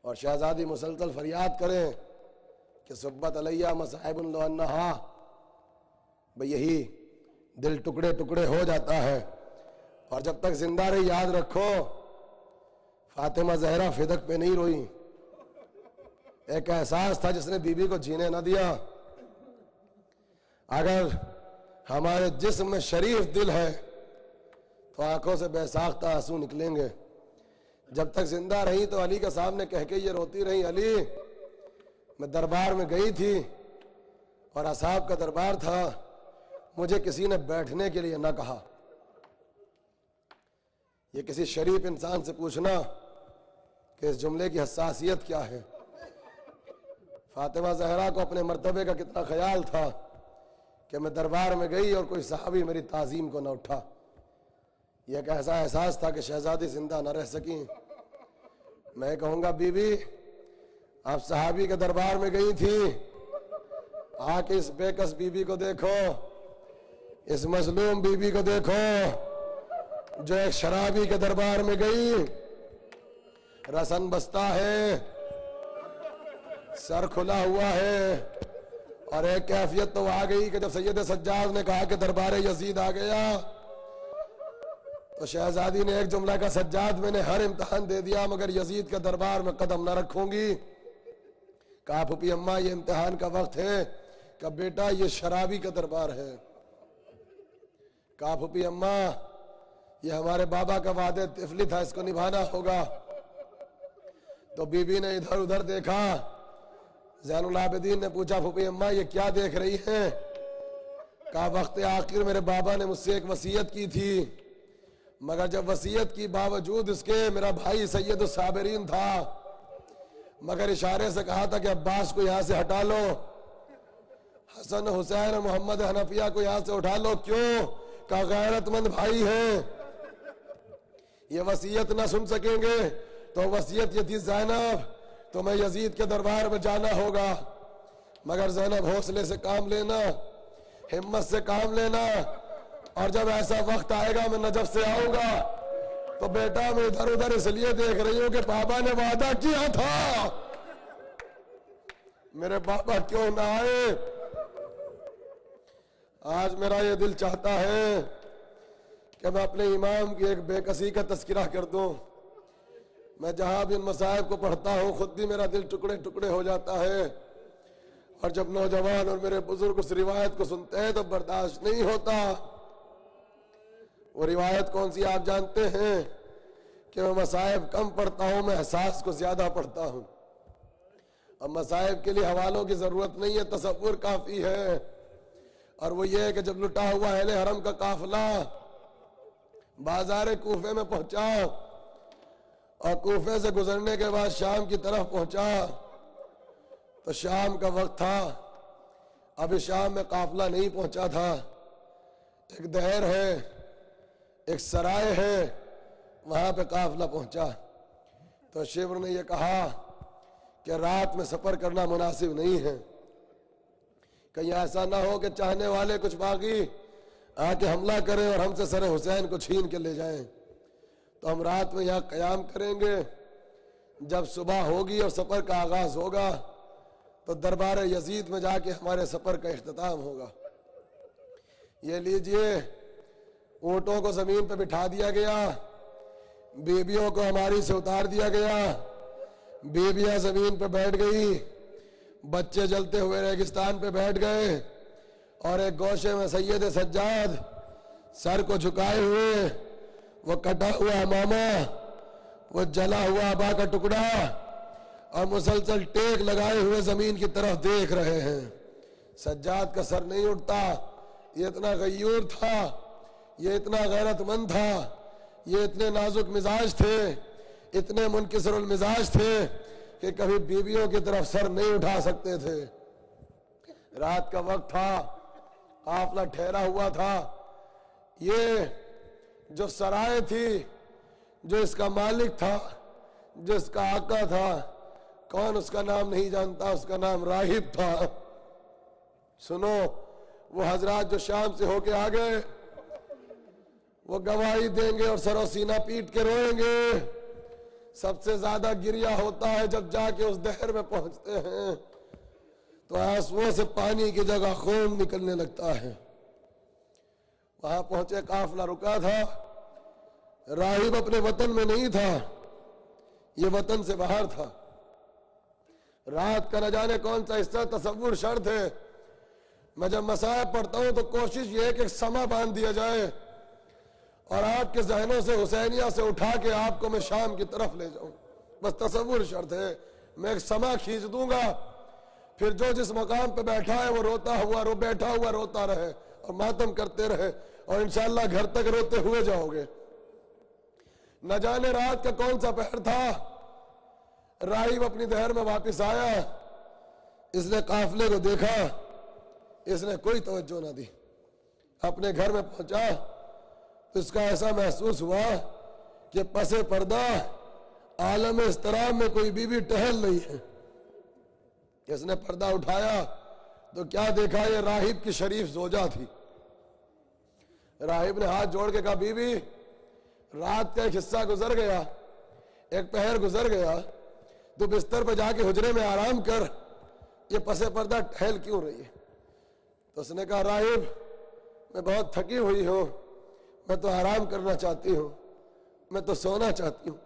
اور شہزادی مسلسل فریاد کریں کہ صبت علیہ مصائب لو انہا، بھئی یہی دل ٹکڑے ٹکڑے ہو جاتا ہے۔ اور جب تک زندہ رہی یاد رکھو فاطمہ زہرا فدق پہ نہیں روئی، ایک احساس تھا جس نے بی بی کو جینے نہ دیا۔ اگر ہمارے جسم میں شریف دل ہے تو آنکھوں سے بے ساختہ آنسو نکلیں گے۔ جب تک زندہ رہی تو علی کے سامنے کہہ کے یہ روتی رہی، علی میں دربار میں گئی تھی اور اصحاب کا دربار تھا، مجھے کسی نے بیٹھنے کے لیے نہ کہا۔ یہ کسی شریف انسان سے پوچھنا کہ اس جملے کی حساسیت کیا ہے۔ فاطمہ زہرا کو اپنے مرتبے کا کتنا خیال تھا کہ میں دربار میں گئی اور کوئی صحابی میری تعظیم کو نہ اٹھا۔ یہ ایک ایسا احساس تھا کہ شہزادی زندہ نہ رہ سکیں۔ میں کہوں گا بی بی آپ صحابی کے دربار میں گئی تھی، آ کے اس بے کس بی بی کو دیکھو، اس مظلوم بی بی کو دیکھو جو ایک شرابی کے دربار میں گئی، رسن بستہ ہے، سر کھلا ہوا ہے، اور ایک کیفیت تو آ گئی کہ جب سید سجاد نے کہا کہ دربار یزید آ گیا تو شہزادی نے ایک جملہ کا سجاد میں نے ہر امتحان دے دیا مگر یزید کے دربار میں قدم نہ رکھوں گی۔ کہا پھوپھی اماں یہ امتحان کا وقت ہے، کہ بیٹا یہ شرابی کا دربار ہے۔ کہا پھوپھی اماں یہ ہمارے بابا کا وعدہ طفلی تھا، اس کو نبھانا ہوگا۔ تو بی بی نے ادھر ادھر دیکھا، زین العابدین نے پوچھا پھوپھی اماں یہ کیا دیکھ رہی ہیں؟ کہا وقت آخر میرے بابا نے مجھ سے ایک وصیت کی تھی، مگر جب وصیت کی باوجود اس کے میرا بھائی سید الصابرین تھا، مگر اشارے سے کہا تھا کہ عباس کو یہاں سے ہٹا لو، حسن حسین محمد حنفیہ کو یہاں سے اٹھا لو۔ کیوں؟ کہ غیرت مند بھائی ہیں، یہ وصیت نہ سن سکیں گے۔ تو وصیت یہ تھی زینب تمہیں یزید کے دربار میں جانا ہوگا، مگر زینب حوصلے سے کام لینا، ہمت سے کام لینا، اور جب ایسا وقت آئے گا میں نجف سے آؤں گا تو بیٹا میں ادھر ادھر اس لیے دیکھ رہی ہوں کہ بابا نے وعدہ کیا تھا، میرے بابا کیوں نہ آئے؟ آج میرا یہ دل چاہتا ہے کہ میں اپنے امام کی ایک بے کسی کا تذکرہ کر دوں۔ میں جہاں بھی ان مصائب کو پڑھتا ہوں خود بھی میرا دل ٹکڑے ٹکڑے ہو جاتا ہے، اور جب نوجوان اور میرے بزرگ اس روایت کو سنتے ہیں تو برداشت نہیں ہوتا۔ وہ روایت کون سی آپ جانتے ہیں کہ میں مصائب کم پڑھتا ہوں، میں احساس کو زیادہ پڑھتا ہوں۔ اب مصائب کے لیے حوالوں کی ضرورت نہیں ہے، تصور کافی ہے، اور وہ یہ ہے کہ جب لٹا ہوا اہل حرم کا قافلہ بازار کوفے میں پہنچا اور کوفے سے گزرنے کے بعد شام کی طرف پہنچا تو شام کا وقت تھا، ابھی شام میں قافلہ نہیں پہنچا تھا، ایک دہر ہے، ایک سرائے ہے، وہاں پہ قافلہ پہنچا تو شیور نے یہ کہا کہ رات میں سفر کرنا مناسب نہیں ہے، کہیں ایسا نہ ہو کہ چاہنے والے کچھ باغی آ کے حملہ کریں اور ہم سے سر حسین کو چھین کے لے جائیں، تو ہم رات میں یہاں قیام کریں گے، جب صبح ہوگی اور سفر کا آغاز ہوگا تو دربار یزید میں جا کے ہمارے سفر کا اختتام ہوگا۔ یہ لیجئے اونٹوں کو زمین پہ بٹھا دیا گیا، بیبیوں کو ہماری سے اتار دیا گیا، بیبیاں زمین پہ بیٹھ گئی، بچے جلتے ہوئے ریگستان پہ بیٹھ گئے، اور ایک گوشے میں سید سجاد سر کو جھکائے ہوئے، وہ کٹا ہوا امامہ، وہ جلا ہوا ابا کا ٹکڑا، اور مسلسل ٹیک لگائے ہوئے زمین کی طرف دیکھ رہے ہیں۔ سجاد کا سر نہیں اٹھتا، یہ اتنا غیور تھا، یہ اتنا غیرت مند تھا، یہ اتنے نازک مزاج تھے، اتنے منکسر المزاج تھے کہ کبھی بیویوں کی طرف سر نہیں اٹھا سکتے تھے۔ رات کا وقت تھا، قافلہ ٹھہرا ہوا تھا، یہ جو سرائے تھی، جو اس کا مالک تھا، جس کا آقا تھا، کون اس کا نام نہیں جانتا؟ اس کا نام راہب تھا۔ سنو، وہ حضرات جو شام سے ہو کے آ گئے وہ گواہی دیں گے اور سر و سینہ پیٹ کے روئیں گے۔ سب سے زیادہ گریہ ہوتا ہے جب جا کے اس دہر میں پہنچتے ہیں تو آنسوؤں سے پانی کی جگہ خون نکلنے لگتا ہے۔ وہاں پہنچے، قافلہ رکا تھا، راہب اپنے وطن میں نہیں تھا، یہ وطن سے باہر تھا۔ رات کا نہ جانے کون سا حصہ تصور شرط ہے۔ میں جب مصائب پڑھتا ہوں تو کوشش یہ ہے کہ ایک سما باندھ دیا جائے اور آپ کے ذہنوں سے حسینیہ سے اٹھا کے آپ کو میں شام کی طرف لے جاؤں، بس تصور شرط ہے۔ میں ایک سما کھینچ دوں گا، پھر جو جس مقام پہ بیٹھا ہے وہ بیٹھا ہوا روتا رہے اور ماتم کرتے رہے، اور انشاءاللہ گھر تک روتے ہوئے جاؤ گے۔ نہ جانے رات کا کون سا پہر تھا، راہب اپنی دہر میں واپس آیا، اس نے قافلے کو دیکھا، اس نے کوئی توجہ نہ دی۔ اپنے گھر میں پہنچا تو اس کا ایسا محسوس ہوا کہ پس پردہ عالم اضطراب میں کوئی بی بی ٹہل رہی ہے۔ اس نے پردہ اٹھایا تو کیا دیکھا، یہ راہب کی شریف زوجہ تھی۔ راہب نے ہاتھ جوڑ کے کہا، بی بی، رات کا ایک حصہ گزر گیا، ایک پہر گزر گیا، تو بستر پہ جا کے حجرے میں آرام کر، یہ پس پردہ ٹہل کیوں رہی ہے؟ تو اس نے کہا، راہب، میں بہت تھکی ہوئی ہوں، میں تو آرام کرنا چاہتی ہوں، میں تو سونا چاہتی ہوں،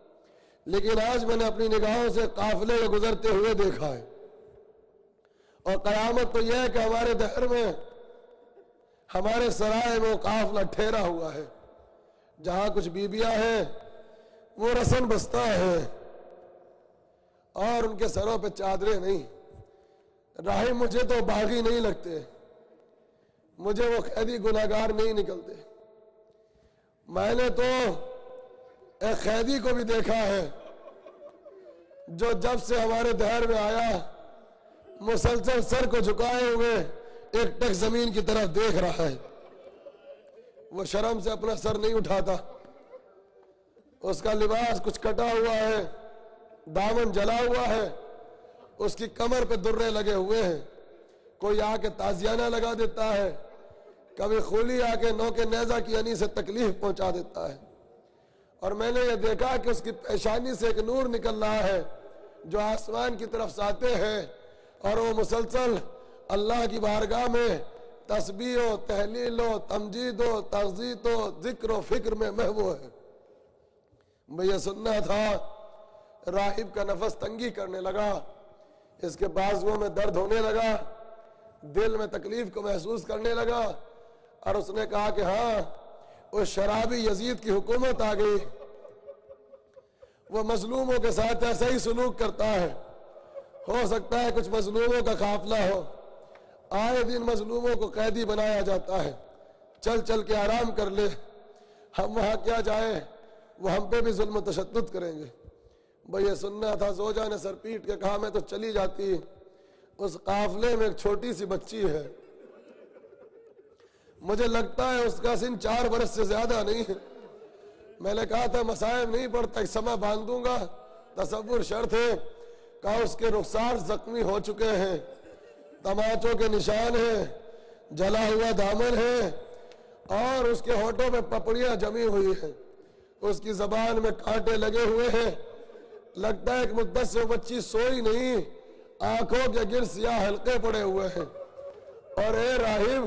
لیکن آج میں نے اپنی نگاہوں سے قافلے کو گزرتے ہوئے دیکھا ہے، اور قیامت تو یہ ہے کہ ہمارے دہر میں، ہمارے سرائے میں وہ قافلہ ٹھہرا ہوا ہے، جہاں کچھ بیبیاں ہیں وہ رسن بستہ ہیں اور ان کے سروں پہ چادریں نہیں۔ راہب، مجھے تو باغی نہیں لگتے، مجھے وہ قیدی گناہگار نہیں نکلتے۔ میں نے تو ایک قیدی کو بھی دیکھا ہے جو جب سے ہمارے دہر میں آیا مسلسل سر کو جھکائے ہوئے ایک ٹک زمین کی طرف دیکھ رہا ہے، وہ شرم سے اپنا سر نہیں اٹھاتا، اس کا لباس کچھ کٹا ہوا ہے، دامن جلا ہوا ہے، اس کی کمر پہ درے لگے ہوئے ہیں، کوئی آ کے تازیانہ لگا دیتا ہے، کبھی خولی آ کے نوک نیزہ کی انی سے تکلیف پہنچا دیتا ہے، اور میں نے یہ دیکھا کہ اس کی پیشانی سے ایک نور نکل رہا ہے جو آسمان کی طرف سے آتے ہیں، اور وہ مسلسل اللہ کی بارگاہ میں تسبیح و تحلیل و تمجید و تعزیت و ذکر و فکر میں محو ہے۔ میں یہ سننا تھا۔ راہب کا نفس تنگی کرنے لگا، اس کے بازوؤں میں درد ہونے لگا، دل میں تکلیف کو محسوس کرنے لگا، اور اس نے کہا کہ ہاں، اس شرابی یزید کی حکومت آ گئی، وہ مظلوموں کے ساتھ ایسا ہی سلوک کرتا ہے، ہو سکتا ہے کچھ مظلوموں کا قافلہ ہو، آئے دن مظلوموں کو قیدی بنایا جاتا ہے، چل چل کے آرام کر لے، ہم وہاں کیا جائیں، وہ ہم پہ بھی ظلم و تشدد کریں گے۔ بھئی یہ سننا تھا۔ زوجہ نے سر پیٹ کے کہا، میں تو چلی جاتی، اس قافلے میں ایک چھوٹی سی بچی ہے، مجھے لگتا ہے اس کا سن 4 برس سے زیادہ نہیں ہے۔ میں نے کہا تھا مصائب نہیں پڑتا، ایک سما باندھ دوں گا، تصور شرط ہے۔ کہا اس کے رخسار زخمی ہو چکے ہیں، تماچوں کے نشان ہیں، جلا ہوا دامن ہے، اور اس کے ہونٹوں پہ پپڑیاں جمی ہوئی ہیں، اس کی زبان میں کانٹے لگے ہوئے ہیں، لگتا ہے کہ مدت سے وہ بچی سوئی نہیں، آنکھوں کے گر سیاہ حلقے پڑے ہوئے ہیں۔ اور اے راہب،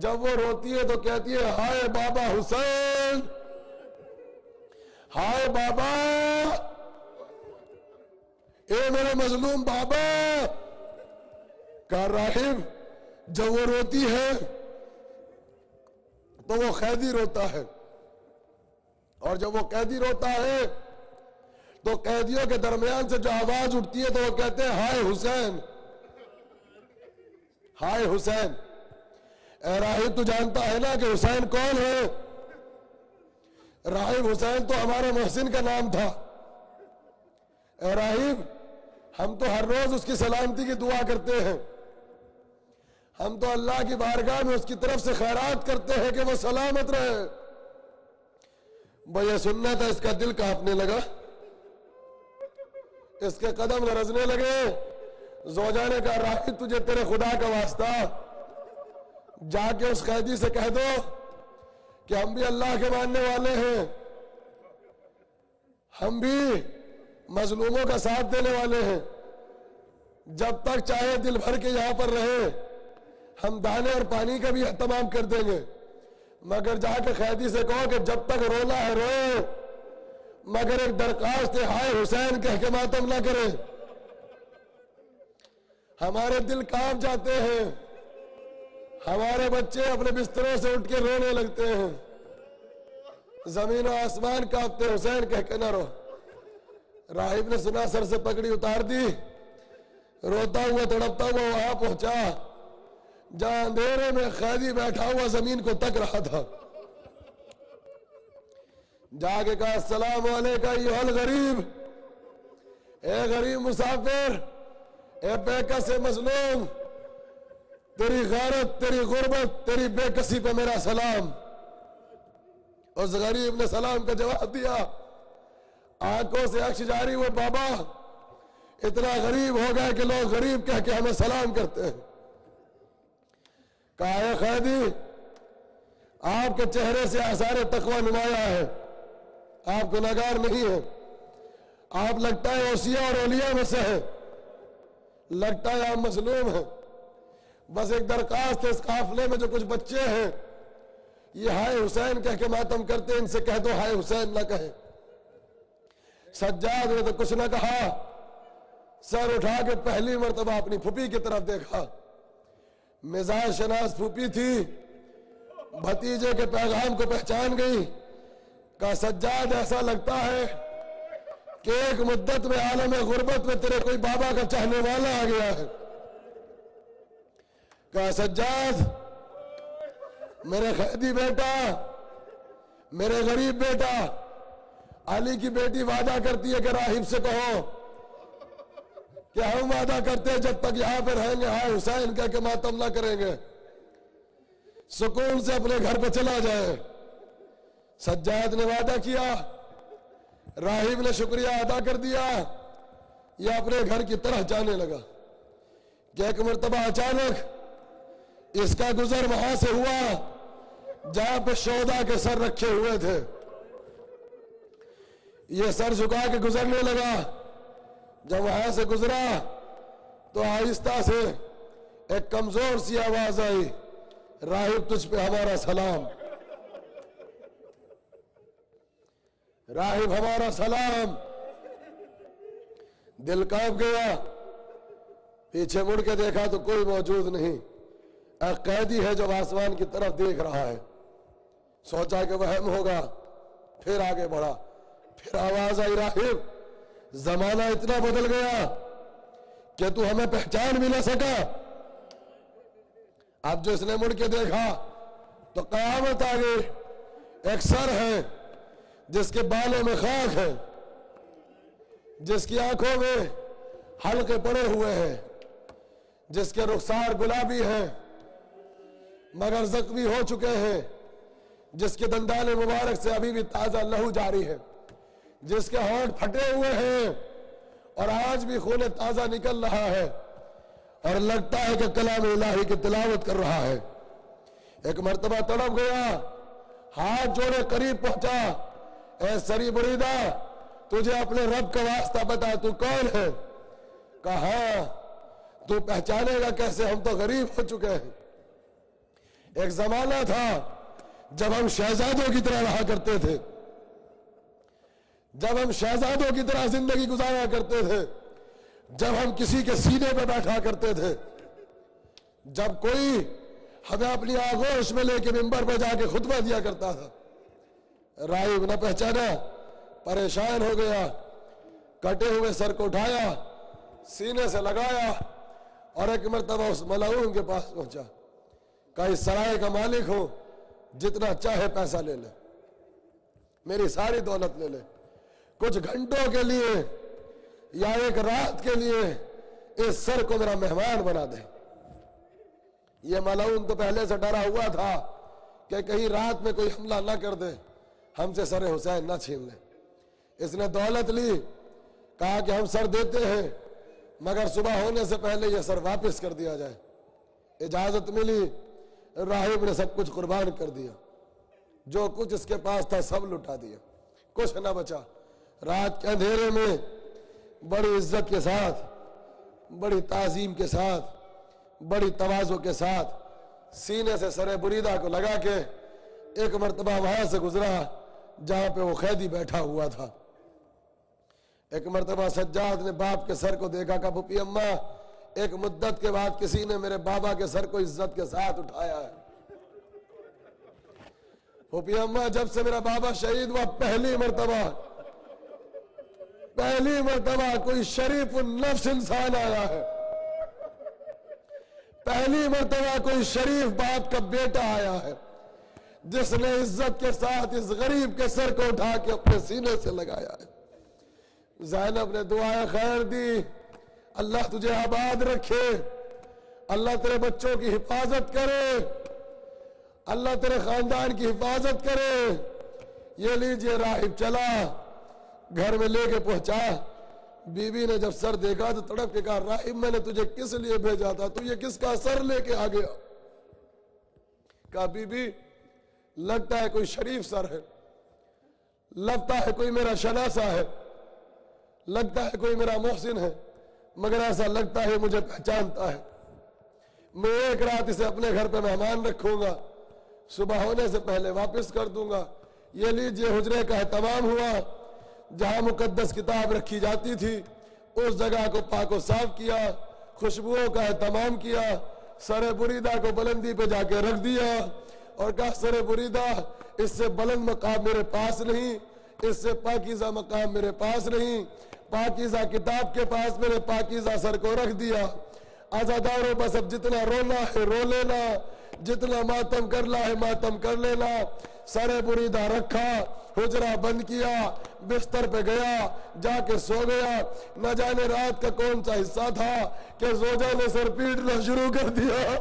جب وہ روتی ہے تو کہتی ہے، ہائے بابا حسین، ہائے بابا، اے میرے مظلوم بابا۔ کہا راہب، جب وہ روتی ہے تو وہ قیدی روتا ہے، اور جب وہ قیدی روتا ہے تو قیدیوں کے درمیان سے جو آواز اٹھتی ہے تو وہ کہتے ہیں، ہائے حسین، ہائے حسین۔ اے راہب، تو جانتا ہے نا کہ حسین کون ہے؟ راہب، حسین تو ہمارے محسن کا نام تھا۔ اے راہب، ہم تو ہر روز اس کی سلامتی کی دعا کرتے ہیں، ہم تو اللہ کی بارگاہ میں اس کی طرف سے خیرات کرتے ہیں کہ وہ سلامت رہے۔ وہ یہ سننا تھا، اس کا دل کانپنے لگا، اس کے قدم لرزنے لگے۔ زوجہ نے کہا راہب تجھے تیرے خدا کا واسطہ جا کے اس قیدی سے کہہ دو کہ ہم بھی اللہ کے ماننے والے ہیں، ہم بھی مظلوموں کا ساتھ دینے والے ہیں، جب تک چاہے دل بھر کے یہاں پر رہے ہم دانے اور پانی کا بھی اہتمام کر دیں گے، مگر جا کے قیدی سے کہو کہ جب تک رونا ہے روئے، مگر ایک درخواست ہے ہائے حسین کہہ کے ماتم نہ کرے۔ ہمارے دل کانپ جاتے ہیں، ہمارے بچے اپنے بستروں سے اٹھ کے رونے لگتے ہیں، زمین و آسمان کانپتے، حسین کہہ کے نہ رو۔ راہب نے سنا، سر سے پگڑی اتار دی، روتا ہوا تڑپتا ہوا وہاں پہنچا جہاں اندھیرے میں قیدی بیٹھا ہوا زمین کو تک رہا تھا۔ جا کے کہا السلام علیکہ ایھا الغریب، اے غریب مسافر، اے بے کس مظلوم، تیری غیرت، تیری غربت، تیری بے کسی پہ میرا سلام۔ اس غریب نے سلام کا جواب دیا، آنکھوں سے اشک جاری ہوئے، بابا اتنا غریب ہو گئے کہ لوگ غریب کہہ کے ہمیں سلام کرتے ہیں۔ کہا اے قیدی، آپ کے چہرے سے آثار تقوی نمایاں ہے، آپ گناہگار نہیں ہیں، آپ لگتا ہے اوصیاء اور اولیاء میں سے ہیں، لگتا ہے آپ مظلوم ہیں، بس ایک درخواست ہے، اس قافلے میں جو کچھ بچے ہیں یہ ہائے حسین کہہ کے ماتم کرتے ہیں، ان سے کہہ دو ہائے حسین نہ کہیں۔ سجاد نے تو کچھ نہ کہا، سر اٹھا کے پہلی مرتبہ اپنی پھوپھی کی طرف دیکھا، مزاج شناس پھوپھی تھی، بھتیجے کے پیغام کو پہچان گئی۔ کہا سجاد ایسا لگتا ہے کہ ایک مدت میں عالم غربت میں تیرے کوئی بابا کا چاہنے والا آ گیا ہے۔ کہا سجاد میرے قیدی بیٹا، میرے غریب بیٹا، علی کی بیٹی وعدہ کرتی ہے کہ راہب سے کہو کہ ہم وعدہ کرتے ہیں جب تک یہاں پہ رہیں گے ہائے حسین کہہ کے ماتم نہ کریں گے، سکون سے اپنے گھر پہ چلا جائے۔ سجاد نے وعدہ کیا، راہب نے شکریہ ادا کر دیا، یہ اپنے گھر کی طرح جانے لگا کہ ایک مرتبہ اچانک اس کا گزر وہاں سے ہوا جہاں پہ شہداء کے سر رکھے ہوئے تھے، یہ سر جھکا کے گزرنے لگا۔ جب وہاں سے گزرا تو آہستہ سے ایک کمزور سی آواز آئی، راہب تجھ پہ ہمارا سلام، راہب ہمارا سلام۔ دل کانپ گیا، پیچھے مڑ کے دیکھا تو کوئی موجود نہیں، ایک قیدی ہے جو آسمان کی طرف دیکھ رہا ہے، سوچا کہ وہم ہوگا، پھر آگے بڑھا، پھر آواز آئی راہب زمانہ اتنا بدل گیا کہ تو ہمیں پہچان بھی نہ سکا۔ اب جو اس نے مڑ کے دیکھا تو قیامت آ گئی، ایک سر ہے جس کے بالوں میں خاک ہے، جس کی آنکھوں میں حلقے پڑے ہوئے ہیں، جس کے رخسار گلابی ہیں مگر زخمی ہو چکے ہیں، جس کے دندان مبارک سے ابھی بھی تازہ لہو جاری ہے، جس کے ہونٹ پھٹے ہوئے ہیں اور آج بھی خون تازہ نکل رہا ہے اور لگتا ہے کہ کلام الہی کی تلاوت کر رہا ہے۔ ایک مرتبہ تڑپ گیا، ہاتھ جوڑے قریب پہنچا، اے سری بریدہ تجھے اپنے رب کا واسطہ بتا، تو کون ہے؟ کہا ہاں، تو پہچانے گا کیسے، ہم تو غریب ہو چکے ہیں۔ ایک زمانہ تھا جب ہم شہزادوں کی طرح رہا کرتے تھے، جب ہم شہزادوں کی طرح زندگی گزارا کرتے تھے، جب ہم کسی کے سینے پہ بیٹھا کرتے تھے، جب کوئی ہمیں اپنی آغوش میں لے کے منبر پہ جا کے خطبہ دیا کرتا تھا۔ راہب نہ پہچانا، پریشان ہو گیا، کٹے ہوئے سر کو اٹھایا، سینے سے لگایا اور ایک مرتبہ اس ملعون کے پاس پہنچا، کہا اس سرائے کا مالک ہوں، جتنا چاہے پیسہ لے لے، میری ساری دولت لے لے، کچھ گھنٹوں کے لیے یا ایک رات کے لیے اس سر کو میرا مہمان بنا دے۔ یہ ملعون تو پہلے سے ڈرا ہوا تھا کہ کہیں رات میں کوئی حملہ نہ کر دے، ہم سے سر حسین نہ چھین لیں. اس نے دولت لی, کہا کہ ہم سر دیتے ہیں مگر صبح ہونے سے پہلے یہ سر واپس کر دیا جائے. اجازت ملی, راہب نے سب کچھ قربان کر دیا, جو کچھ اس کے پاس تھا سب لٹا دیا, کچھ نہ بچا. رات کے اندھیرے میں بڑی عزت کے ساتھ, بڑی تعظیم کے ساتھ, بڑی تواضع کے ساتھ سینے سے سر بریدہ کو لگا کے ایک مرتبہ وہاں سے گزرا جہاں پہ وہ قیدی بیٹھا ہوا تھا. ایک مرتبہ سجاد نے باپ کے سر کو دیکھا, کہا پھوپھی اماں ایک مدت کے بعد کسی نے میرے بابا کے سر کو عزت کے ساتھ اٹھایا ہے. پھوپھی اماں جب سے میرا بابا شہید ہوا پہلی مرتبہ کوئی شریف النفس انسان آیا ہے, پہلی مرتبہ کوئی شریف باپ کا بیٹا آیا ہے جس نے عزت کے ساتھ اس غریب کے سر کو اٹھا کے اپنے سینے سے لگایا ہے. زینب نے دعائیں خیر دی, اللہ تجھے آباد رکھے, اللہ تیرے بچوں کی حفاظت کرے, اللہ تیرے خاندان کی حفاظت کرے. یہ لیجئے راہب چلا, گھر میں لے کے پہنچا. بی بی نے جب سر دیکھا تو تڑپ کے کہا راہب میں نے تجھے کس لیے بھیجا تھا, تو یہ کس کا سر لے کے آ گیا؟ کہا بی بی لگتا ہے کوئی شریف سر ہے, لگتا ہے کوئی میرا شناسہ ہے, لگتا ہے کوئی میرا محسن ہے, مگر ایسا لگتا ہے مجھے پہچانتا ہے. میں ایک رات اسے اپنے گھر پہ مہمان رکھوں گا, صبح ہونے سے پہلے واپس کر دوں گا. یہ لیجئے حجرے کا اہتمام ہوا, جہاں مقدس کتاب رکھی جاتی تھی اس جگہ کو پاک و صاف کیا, خوشبوؤں کا اہتمام کیا, سر بریدہ کو بلندی پہ جا کے رکھ دیا اور کہا سر بریدہ اس سے بلند مقام میرے پاس نہیں, اس سے پاکیزہ مقام میرے پاس نہیں, پاکیزہ کتاب کے پاس میرے پاکیزہ سر کو رکھ دیا. عزاداروں بس اب جتنا رونا ہے رو لینا, جتنا ماتم کرنا ہے ماتم کر لینا. سر بریدہ رکھا, حجرہ بند کیا, بستر پہ گیا, جا کے سو گیا. نہ جانے رات کا کون سا حصہ تھا کہ زوجہ نے سر پیٹنا شروع کر دیا.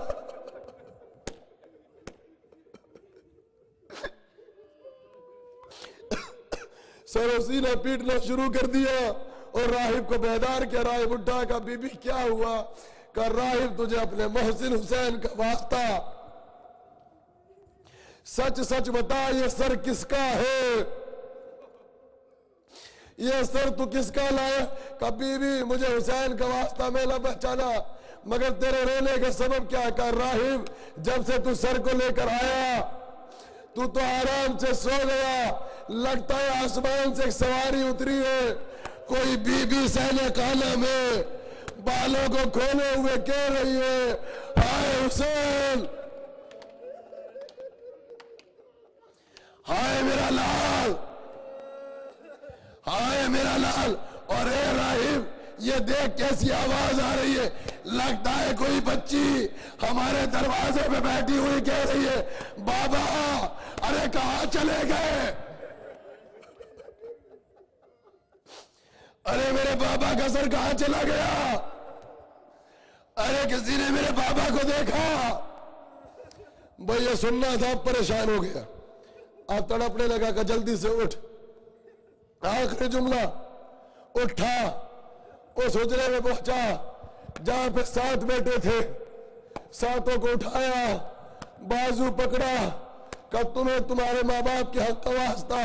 سر و سینہ پیٹنا شروع کر دیا اور راہب کو بیدار کیا. راہب اٹھا, کہا بی بی کیا ہوا؟ کہا راہب تجھے اپنے محسن حسین کا واسطہ سچ سچ بتا, یہ سر کس کا ہے؟ یہ سر تو کس کا لائے؟ کہا بی بی مجھے حسین کا واسطہ میں نہ پہچانا, مگر تیرے رونے کا سبب کیا؟ کہا راہب جب سے تو سر کو لے کر آیا تو آرام سے سو گیا, لگتا ہے آسمان سے ایک سواری اتری ہے, کوئی بی بی سہنے خانہ میں بالوں کو کھولے ہوئے کہہ رہی ہے ہائے حسین, ہائے میرا لال, ہائے میرا لال. اور اے راہب یہ دیکھ کیسی آواز آ رہی ہے, لگتا ہے کوئی بچی ہمارے دروازے پہ بیٹھی ہوئی کہہ رہی ہے بابا ارے کہاں چلے گئے, ارے میرے بابا کا سر کہاں چلا گیا, ارے کسی نے میرے بابا کو دیکھا. بھئی یہ سننا تھا, پریشان ہو گیا, اب تڑپنے لگا کہ جلدی سے اٹھ. آخری جملہ اٹھا, اس حجرے میں پہنچا جہاں پہ 7 بیٹے تھے, 7 کو اٹھایا, بازو پکڑا, کہ تمہیں تمہارے ماں باپ کے حق کا واسطہ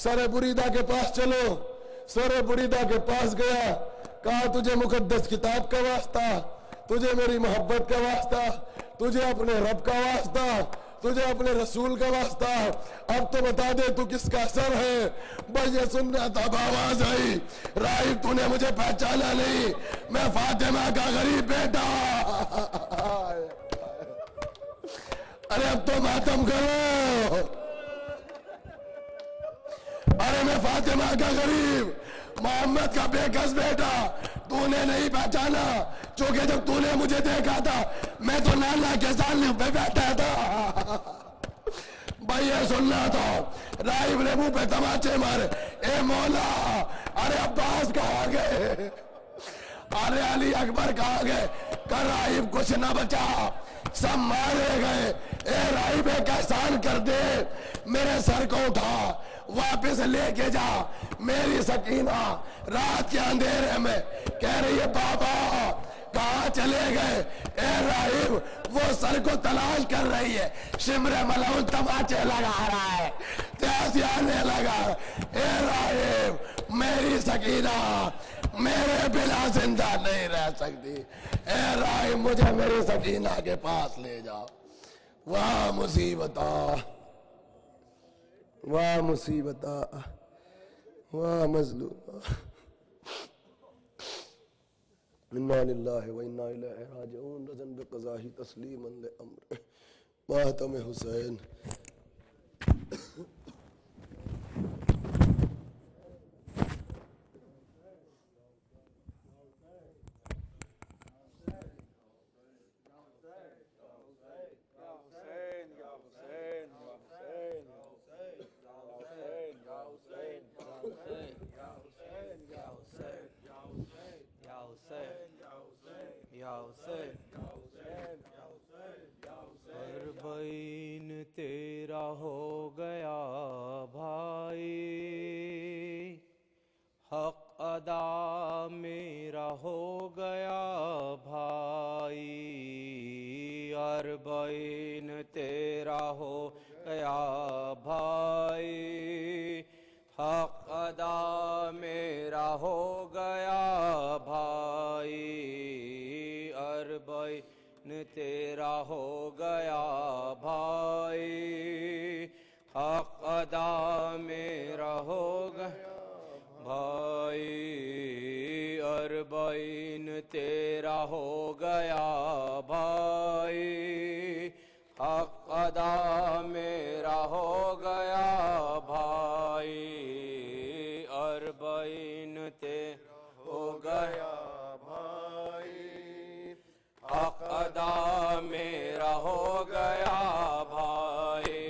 سر بریدہ کے پاس چلو. سر بریدہ کے پاس گیا, کہا تجھے مقدس کتاب کا واسطہ, تجھے میری محبت کا واسطہ, تجھے اپنے رب کا واسطہ, تجھے اپنے رسول کا واسطہ, اب تو بتا دے تو کس کا سر ہے. بس یہ سننا تھا, آواز آئی راہب تو نے مجھے پہچانا نہیں, میں فاطمہ کا غریب بیٹا. ارے اب تو ماتم کرو, ارے میں فاطمہ کا غریب محمد کا بے کس بیٹا, تو نے نہیں پہچانا چونکہ جب تو نے مجھے دیکھا تھا میں تو نانا کے سامنے پہ بیٹھا تھا. بھائی یہ سننا تھا, راہب نے منہ پہ تماچے مارے, اے مولا ارے عباس کہاں گئے, ارے علی اکبر کہاں گئے؟ کر راہب کچھ نہ بچا، سب مارے گئے۔ اے راہب ایک احسان کر دے، میرے سر کو اٹھا واپس لے کے جا۔ میری سکینہ رات کے اندھیرے میں کہہ رہی ہے بابا کہاں چلے گئے؟ اے راہب وہ سر کو تلاش کر رہی ہے، شمر ملعون تماچے لگا رہا ہے، تیزی آنے لگا۔ اے راہب میری سکینہ میرے بلا زندہ نہیں رہ سکتی، اے راہب مجھے میری سکینہ کے پاس لے جاؤ۔ واہ مصیبتہ، واہ مصیبتہ، واہ مظلومہ، انا للہ و انا الیہ راجعون، رضن بقضاہ تسلیما لامر ماتم حسین۔ اربعین تیرا ہو گیا بھائی، حق ادا میرا ہو گیا بھائی، اربعین تیرا ہو گیا بھائی، حق ادا میرا ہو گیا بھائی، اربعین تیرا ہو گیا بھائی، حق ادا میرا ہو گیا بھائی، اربعین تیرا ہو گیا بھائی، حق ادا میرا ہو گیا بھائی، اربعین تیرا ہو گیا بھائی، حق ادا میرا ہو گیا بھائی،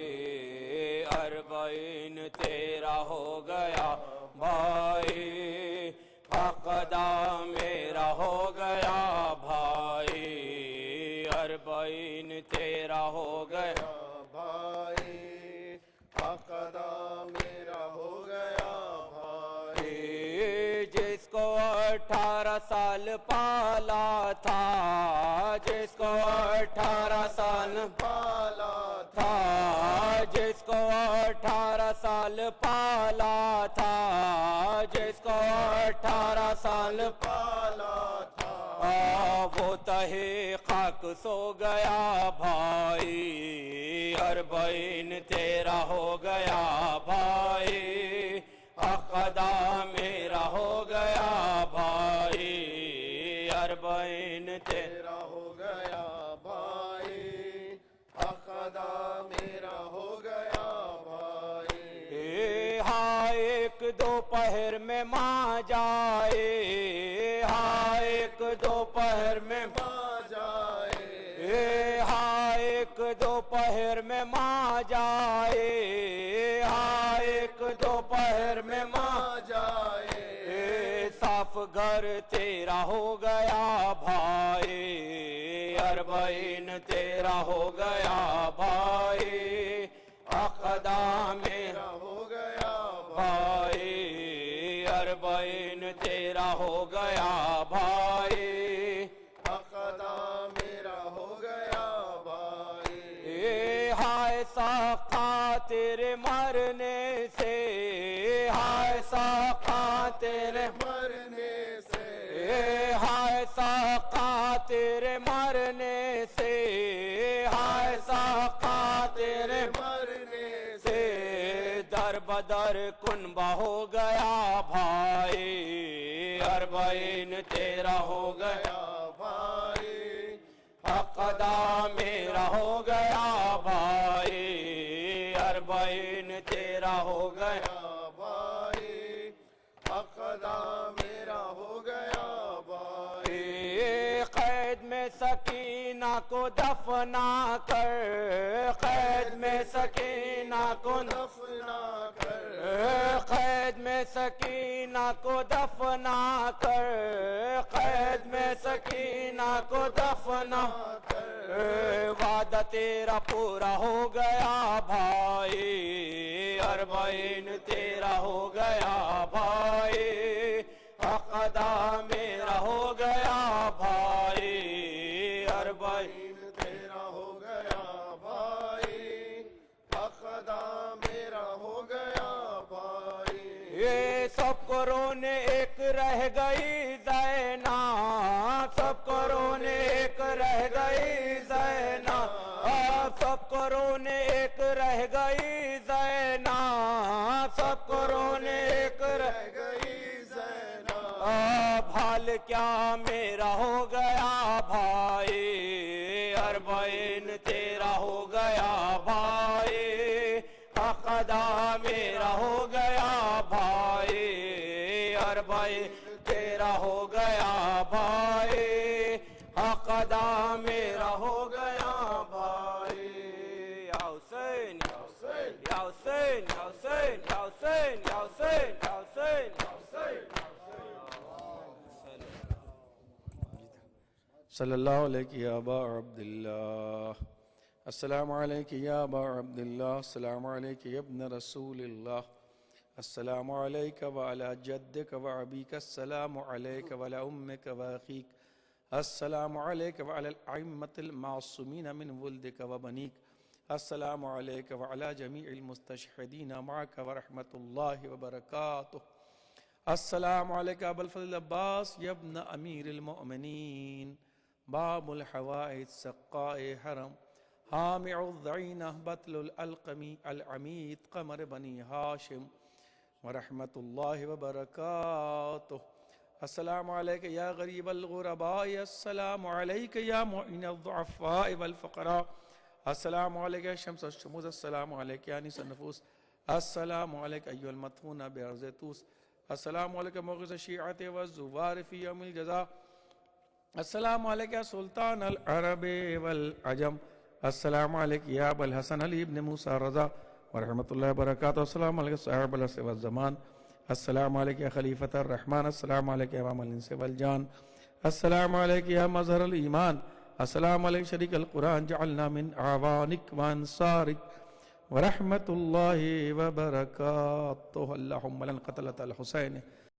اربعین تیرا ہو گیا بھائی، حق ادا میرا ہو گیا بھائی، اربعین تیرا ہو گیا بھائی، حق ادا میرا ہو گیا بھائی، جس کو 18 سال پالا تھا، جس کو 18 سال پالا تھا، جس کو 18 سال پالا تھا، جس کو 18 سال پالا تھا، وہ تہے خاک سو گیا بھائی، اربعین تیرا ہو گیا بھائی، حق ادا میرا ہو گیا بھائی، اربعین تیرا ہو گیا بھائی، حق ادا میرا ہو گیا بھائی، ہاں ایک دوپہر میں ماں جائے، ہاں ایک دوپہر میں ماں جائے، ہاں ایک دوپہر میں ماں جائے، ہاں ایک دوپہر میں ماں جائے، صاف گھر تیرا ہو گیا بھائی، اربعین تیرا ہو گیا بھائی، حق ادا میرا ہو گیا بھائی، اربعین تیرا ہو گیا بھائی، حق ادا میرا ہو گیا بھائی، ہائے ساقا تیرے مرنے سے، ہائے ساقا تیرے مرنے سے، ہائے ساقا تیرے مرنے سے، ہائے ساقا تیرے مرنے سے، در بدر کنبہ ہو گیا بھائی، اربعین تیرا ہو گیا بھائی، حق ادا میرا ہو گیا بھائی، اربعین تیرا ہو گیا بھائی، حق ادا میرا ہو گیا بھائی، قید میں سکینہ کو دفنا کر، قید میں سکینہ کو دفنا کر، قید میں سکینہ کو دفنا کر، قید میں سکینہ کو دفنا کر، وعدہ تیرا پورا ہو گیا بھائی، اربعین تیرا ہو گیا بھائی، عقدہ میرا ہو گیا بھائی، اربعین تیرا ہو گیا بھائی، عقدہ میرا ہو گیا بھائی، یہ سب کو رونے ایک رہ گئی زینب، سب کو رونے ایک رہ گئی زینب، سب کو رونے ایک رہ گئی زینب، سب کو رونے ایک رہ گئی زینب، حال کیا میرا ہو گیا بھائی، اربعین تیرا ہو گیا بھائی، عقدہ میرا ہو گیا بھائی، اربعین تیرا ہو گیا بھائی، عقدہ میرا ہو گیا بھائی، یا حسین یا حسین یا حسین یا حسین یا حسین یا حسین یا حسین یا حسین۔ صلی اللہ علیہ یا ابا عبداللہ، السلام علیک یا ابا عبداللہ، السلام علیک یا ابن رسول اللہ، السلام علیک وعلی جدک وعبیک، السلام علیک وعلی امک واخیک، السلام علیک وعلی الائمة المعصومین من ولدک وبنیک، السلام علیک وعلی جمیع المستشہدین معک ورحمت اللہ وبرکاتہ، السلام علیک ابو الفضل عباس یا ابن امیر المؤمنین، باب الحوائج سقاء حرم، حامع الضعینہ بطل الالقمی العمید قمر بنی ہاشم ورحمت اللہ وبرکاتہ، السلام علیک یا غریب الغرباء، السلام علیک یا معین الضعفاء والفقراء، السلام علیک یا شمس الشموس، السلام علیک یا انیس النفوس، السلام علیک ایوہ المدفون بارض توس، السلام علیکم مغز الشیعۃ والزوار فی یوم الجزا، السلام علیکم یا سلطان العرب والعجم، السلام علیکم یا ابو الحسن علی ابن موسیٰ رضا ورحمت اللہ وبرکاتہ، السلام علیکم صاحب العصر والزمان، السلام علیکم یا خلیفۃ الرحمن، السلام علیکم یا امام الانس والجان، السلام علیکم یا مظہر الایمان، السلام علیکم شریک القرآن، جعلنا من اعوانک وانصارک ورحمت اللہ وبرکاتہ، اللہم لن قتلت الحسین